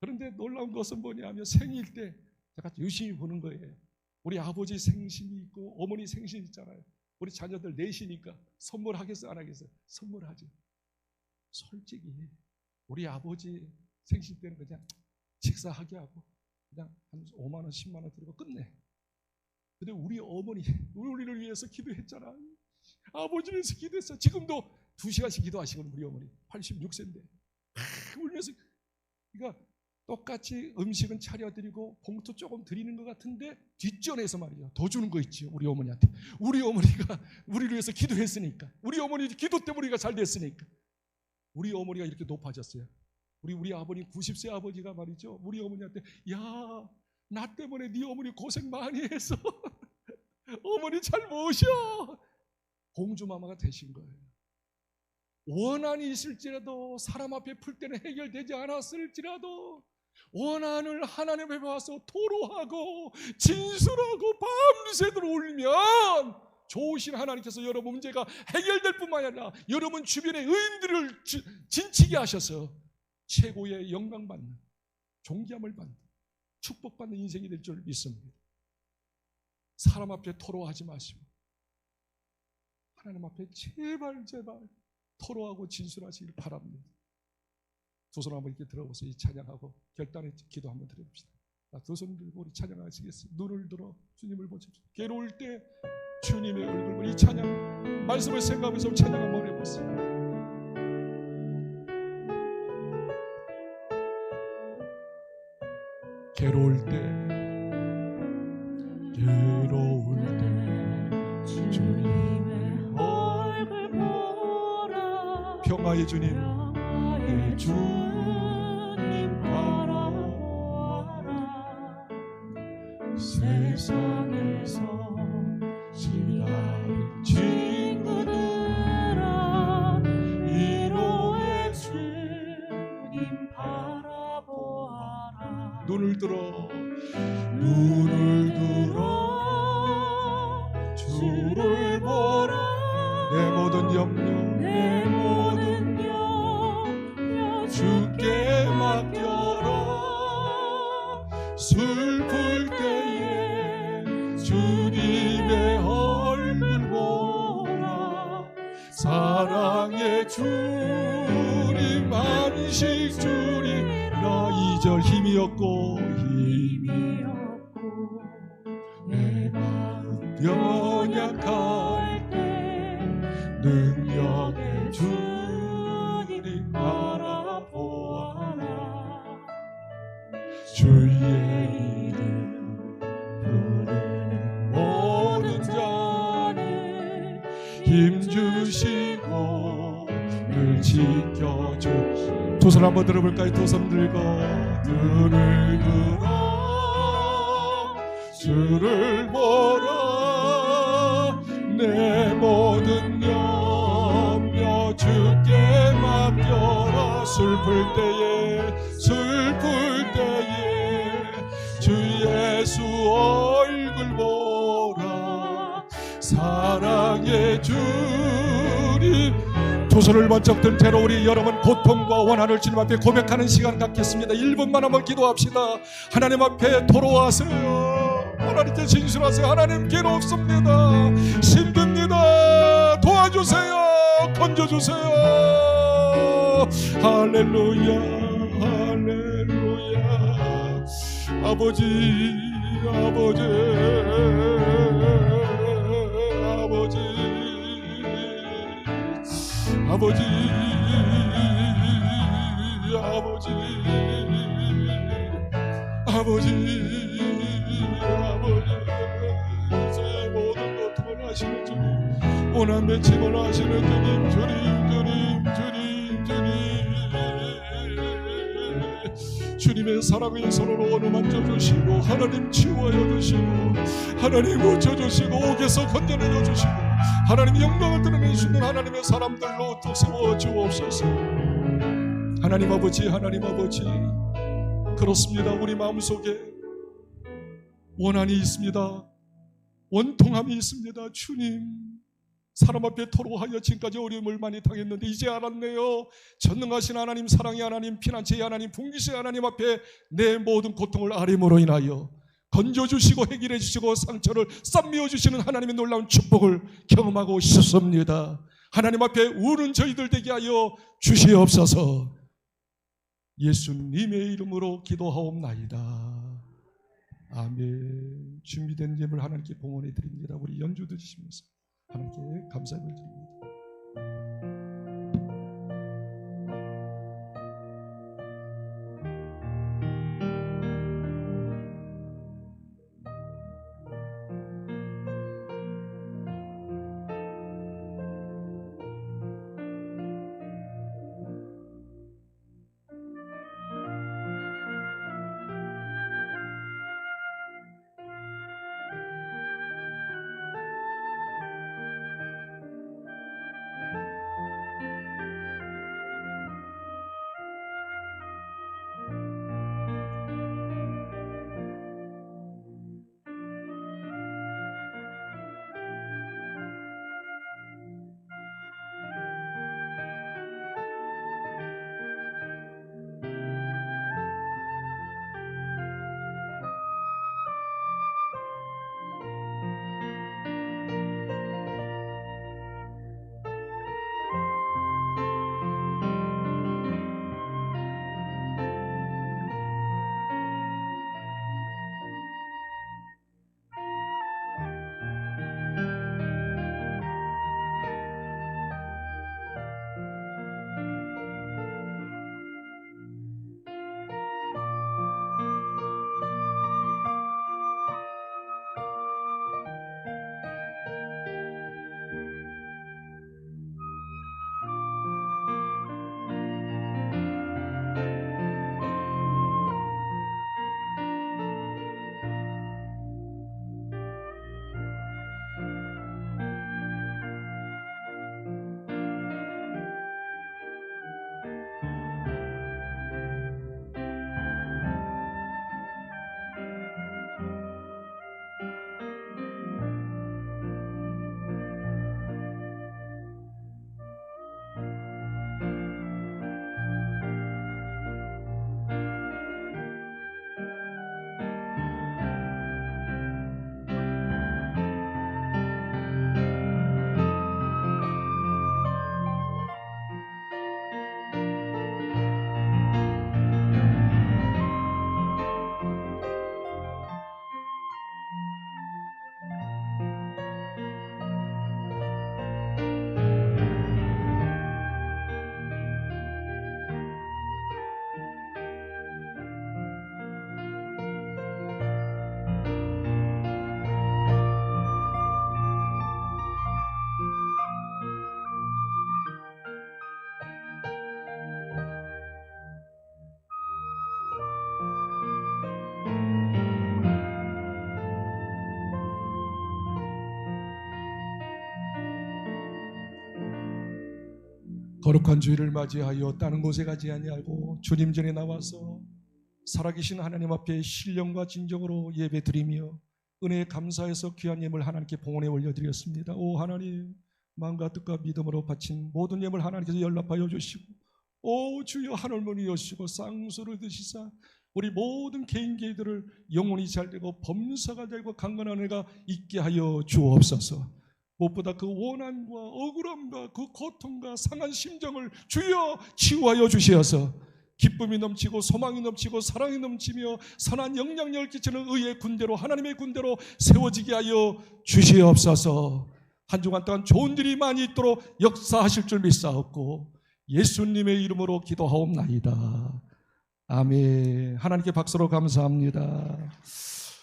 그런데 놀라운 것은 뭐냐면 생일 때 제가 유심히 보는 거예요. 우리 아버지 생신이 있고 어머니 생신 있잖아요. 우리 자녀들 넷이니까 선물하겠어 안 하겠어? 선물하지. 솔직히 우리 아버지 생신 때는 그냥 식사하게 하고 그냥 한 5만 원 10만 원 드리고 끝내. 근데 우리 어머니 우리를 위해서 기도했잖아. 아버지를 위해서 기도했어. 지금도 2시간씩 기도하시거든. 우리 어머니 86세인데 울면서. 그러니까 똑같이 음식은 차려드리고 봉투 조금 드리는 것 같은데 뒷전에서 말이죠, 더 주는 거 있죠. 우리 어머니한테. 우리 어머니가 우리를 위해서 기도했으니까, 우리 어머니 기도 때문에 우리가 잘 됐으니까 우리 어머니가 이렇게 높아졌어요. 우리 아버님 90세 아버지가 말이죠, 우리 어머니한테 야, 나 때문에 네 어머니 고생 많이 해서 어머니 잘 모셔. 공주마마가 되신 거예요. 원한이 있을지라도, 사람 앞에 풀 때는 해결되지 않았을지라도 원한을 하나님 앞에 와서 토로하고 진술하고 밤새도록 울면 좋으신 하나님께서 여러분 문제가 해결될 뿐만 아니라 여러분 주변의 의인들을 진치게 하셔서 최고의 영광받는, 존귀함을 받는, 축복받는 인생이 될 줄 믿습니다. 사람 앞에 토로하지 마시고 하나님 앞에 제발 토로하고 진술하시길 바랍니다. 두 손 한번 이렇게 들어보세요. 이 찬양하고 결단의 기도 한번 드려봅시다. 두 손 들고 우리 찬양하시겠어요? 눈을 들어 주님을 보십시오. 괴로울 때 주님의 얼굴, 이 찬양 말씀을 생각하면서 찬양 한번 해보세요. 괴로울 때 주님의 얼굴 보라 평화의 주님, 평화의 주님 바라보아라 세상에서 시달린 친구들아 위로의 주님 바라보아라 눈을 들어 주를 보라 내 모든 염려 내 모든 염려 주께 맡겨라 슬플 때에 주님의 얼굴 보라 사랑의 주님 안식 주리라 2절 힘이 없고 내 마음 연약할 때 능력의 주님 바라보아라 주의 이름 부르는 모든 자는 힘주시고 늘 지켜주 두 손 한번 들어볼까요? 두 손 들고 눈을 들어 주를 보라 내 모든 염려 주께 맡겨라 슬플 때에 주 예수 얼굴 보라 사랑의 주님 두 손을 번쩍 든 채로 우리 여러분 고통과 원한을 주님 앞에 고백하는 시간 갖겠습니다. 1분만 한번 기도합시다. 하나님 앞에 토로하세요. 하나님께 진실하세요. 하나님 괴롭습니다. 힘듭니다. 도와주세요. 건져주세요. 할렐루야 할렐루야 아버지 아버지 아버지 아버지 아버지 아버지 제 모든 고통을 하시는 주님 원한 맺힘을 하시는 주님 주님의 사랑의 손으로 오늘 만져주시고 하나님 치유하여 주시고 하나님 고쳐주시고 옥에서 건져내려 주시고 하나님 영광을 드러낼 수 있는 하나님의 사람들로 또 세워주옵소서. 하나님 아버지 그렇습니다. 우리 마음속에 원한이 있습니다. 원통함이 있습니다. 주님 사람 앞에 토로하여 지금까지 어려움을 많이 당했는데 이제 알았네요. 전능하신 하나님 사랑의 하나님 피난처의 하나님 분기시의 하나님 앞에 내 모든 고통을 아림으로 인하여 건져주시고 해결해 주시고 상처를 쌈매어 주시는 하나님의 놀라운 축복을 경험하고 싶습니다. 하나님 앞에 우는 저희들 되게 하여 주시옵소서. 예수님의 이름으로 기도하옵나이다. 아멘. 준비된 예물 하나님께 봉헌해 드립니다. 우리 연주 드리시면서 하나님께 감사를 드립니다. 거룩한 주일을 맞이하여 다른 곳에 가지 아니하고 주님 전에 나와서 살아계신 하나님 앞에 신령과 진정으로 예배드리며 은혜에 감사해서 귀한 예물 하나님께 봉헌에 올려드렸습니다. 오 하나님, 마음과 뜻과 믿음으로 바친 모든 예물 하나님께서 연락하여 주시고, 오 주여 하늘문이 여시고 쌍수를 드시사 우리 모든 개인들을 영혼이 잘되고 범사가 되고 강건한 은혜가 있게 하여 주옵소서. 무엇보다 그 원한과 억울함과 그 고통과 상한 심정을 주여 치유하여 주시어서 기쁨이 넘치고 소망이 넘치고 사랑이 넘치며 선한 영향력을 끼치는 의의 군대로, 하나님의 군대로 세워지게 하여 주시옵소서. 한 주간 동안 좋은 일이 많이 있도록 역사하실 줄 믿사옵고 예수님의 이름으로 기도하옵나이다. 아멘. 하나님께 박수로 감사합니다.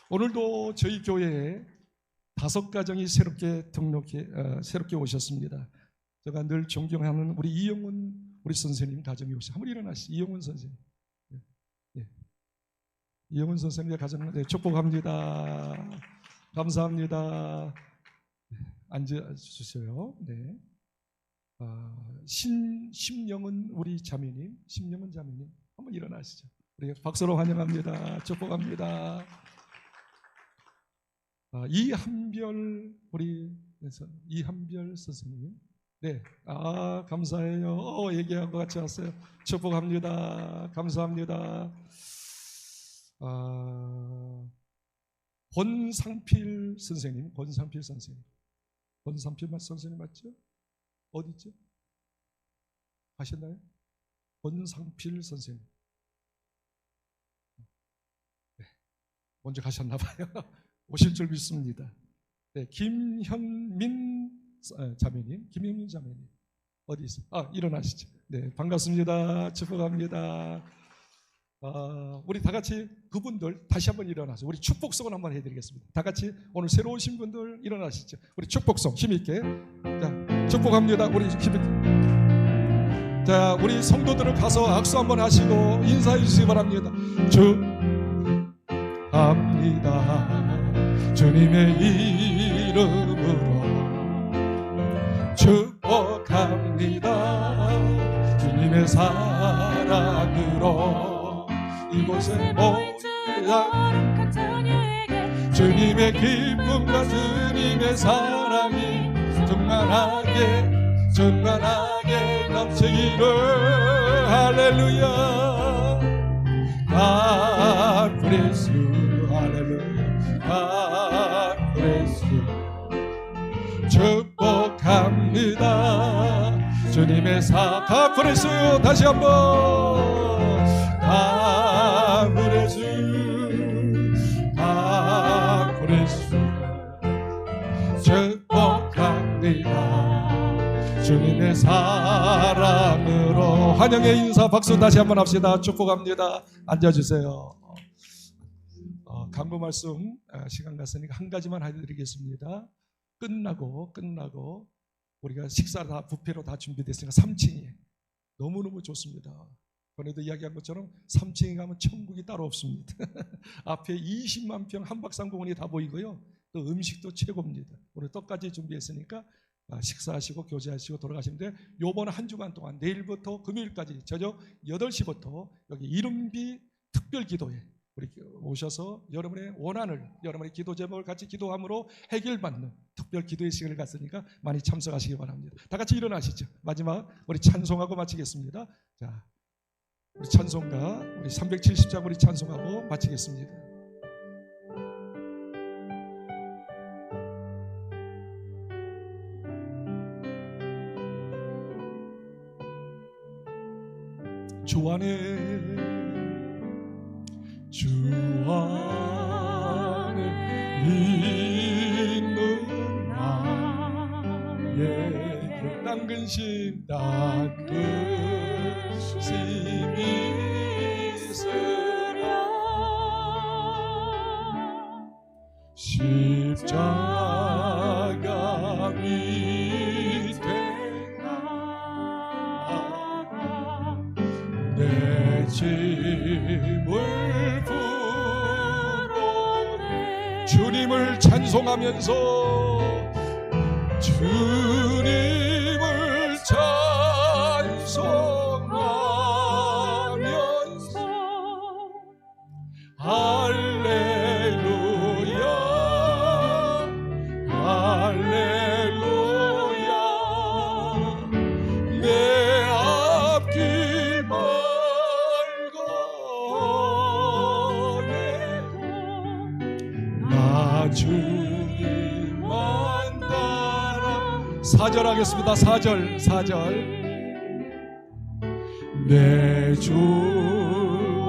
오늘도 저희 교회에 5가정이 새롭게 오셨습니다. 제가 늘 존경하는 우리 이영훈 우리 선생님 가정이 오셨어요. 한번 일어나시죠. 이영훈 선생님. 네. 이영훈 선생님의 가정 축복합니다. 감사합니다. 네. 앉아주세요. 네. 심영은 우리 자매님, 심영은 자매님 한번 일어나시죠. 우리 박수로 환영합니다. 축복합니다. 이한별 우리 이한별 선생님, 네, 감사해요. 얘기한 것 같이 왔어요. 축복합니다. 감사합니다. 권상필 선생님, 권상필 선생님 맞죠? 어디 있죠? 가셨나요? 권상필 선생님. 네, 먼저 가셨나 봐요. 오실 줄 믿습니다. 네, 김현민 자매님, 어디 있어요? 일어나시죠. 네, 반갑습니다. 축복합니다. 우리 다 같이 그분들 다시 한번 일어나서 우리 축복성을 한번 해드리겠습니다. 다 같이 오늘 새로 오신 분들 일어나시죠. 우리 축복성 힘있게. 자, 축복합니다. 우리 힘있게. 자, 우리 성도들은 가서 악수 한번 하시고 인사해 주시기 바랍니다. 축복합니다. 주님의 이름으로 축복합니다. 주님의 사랑으로 이곳에 모인 거룩한 자녀에게 주님의 기쁨과 주님의 사랑이 충만하게 넘치기를. 할렐루야. God bless you. 할렐루야. God bless you. 축복합니다. 주님의 God bless you. 다시 한번 God bless you. God bless you. 축복합니다. 주님의 사랑으로. 환영의 인사 박수 다시 한번 합시다. 축복합니다. 앉아주세요. 간구 말씀 시간 갔으니까 한 가지만 해드리겠습니다. 끝나고 우리가 식사 다 뷔페로 다 준비됐으니까 3층이에요. 너무너무 좋습니다. 전에도 이야기한 것처럼 3층에 가면 천국이 따로 없습니다. 앞에 20만 평 한박산공원이 다 보이고요. 또 음식도 최고입니다. 오늘 떡까지 준비했으니까 식사하시고 교제하시고 돌아가시는데, 요번 한 주간 동안 내일부터 금요일까지 저녁 8시부터 여기 이른비 특별기도회 우리 오셔서 여러분의 원한을, 여러분의 기도 제목을 같이 기도함으로 해결받는 특별 기도의 시간을 갖으니까 많이 참석하시기 바랍니다. 다 같이 일어나시죠. 마지막 우리 찬송하고 마치겠습니다. 자, 우리 찬송가 우리 370장 우리 찬송하고 마치겠습니다. 주 안에 있는 나의 난 근심 있으랴. 십자가 밑에 나가 내 짐을 풀어내. 주님을 찬송하면서 주님을 찬송하면서 4절 하겠습니다. 4절. 내 주와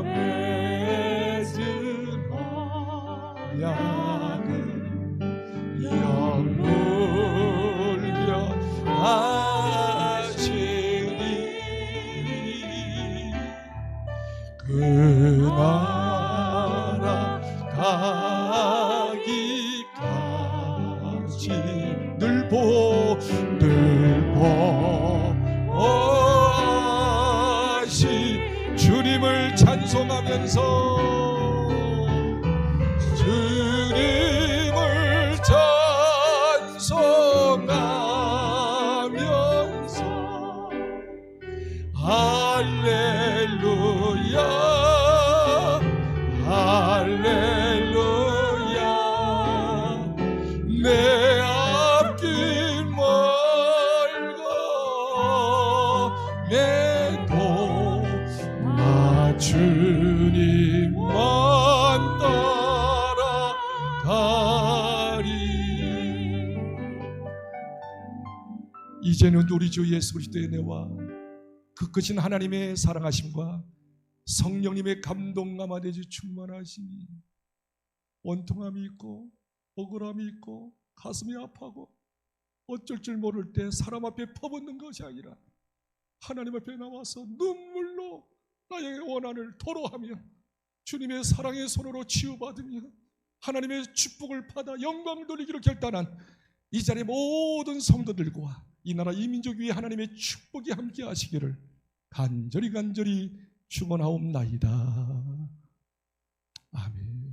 맺은 언약은 영물며 하시니 그 나라 가기까지 늘 보아시 주님을 찬송하면서 주님을 찬송하면서 할렐루야 할렐루야 내 앞길 멀고 내도 나 주님만 따라가리. 이제는 우리 주 예수 그리스도의 은혜와 그 크신 하나님의 사랑하심과 성령님의 감동감 안에 충만하시니 원통함이 있고 억울함이 있고 가슴이 아파하고 어쩔 줄 모를 때 사람 앞에 퍼붓는 것이 아니라 하나님 앞에 나와서 눈물로 나의 원한을 토로하며 주님의 사랑의 손으로 치유받으며 하나님의 축복을 받아 영광 돌리기로 결단한 이 자리의 모든 성도들과 이 나라 이 민족 위에 하나님의 축복이 함께 하시기를 간절히 축원하옵나이다. 아멘.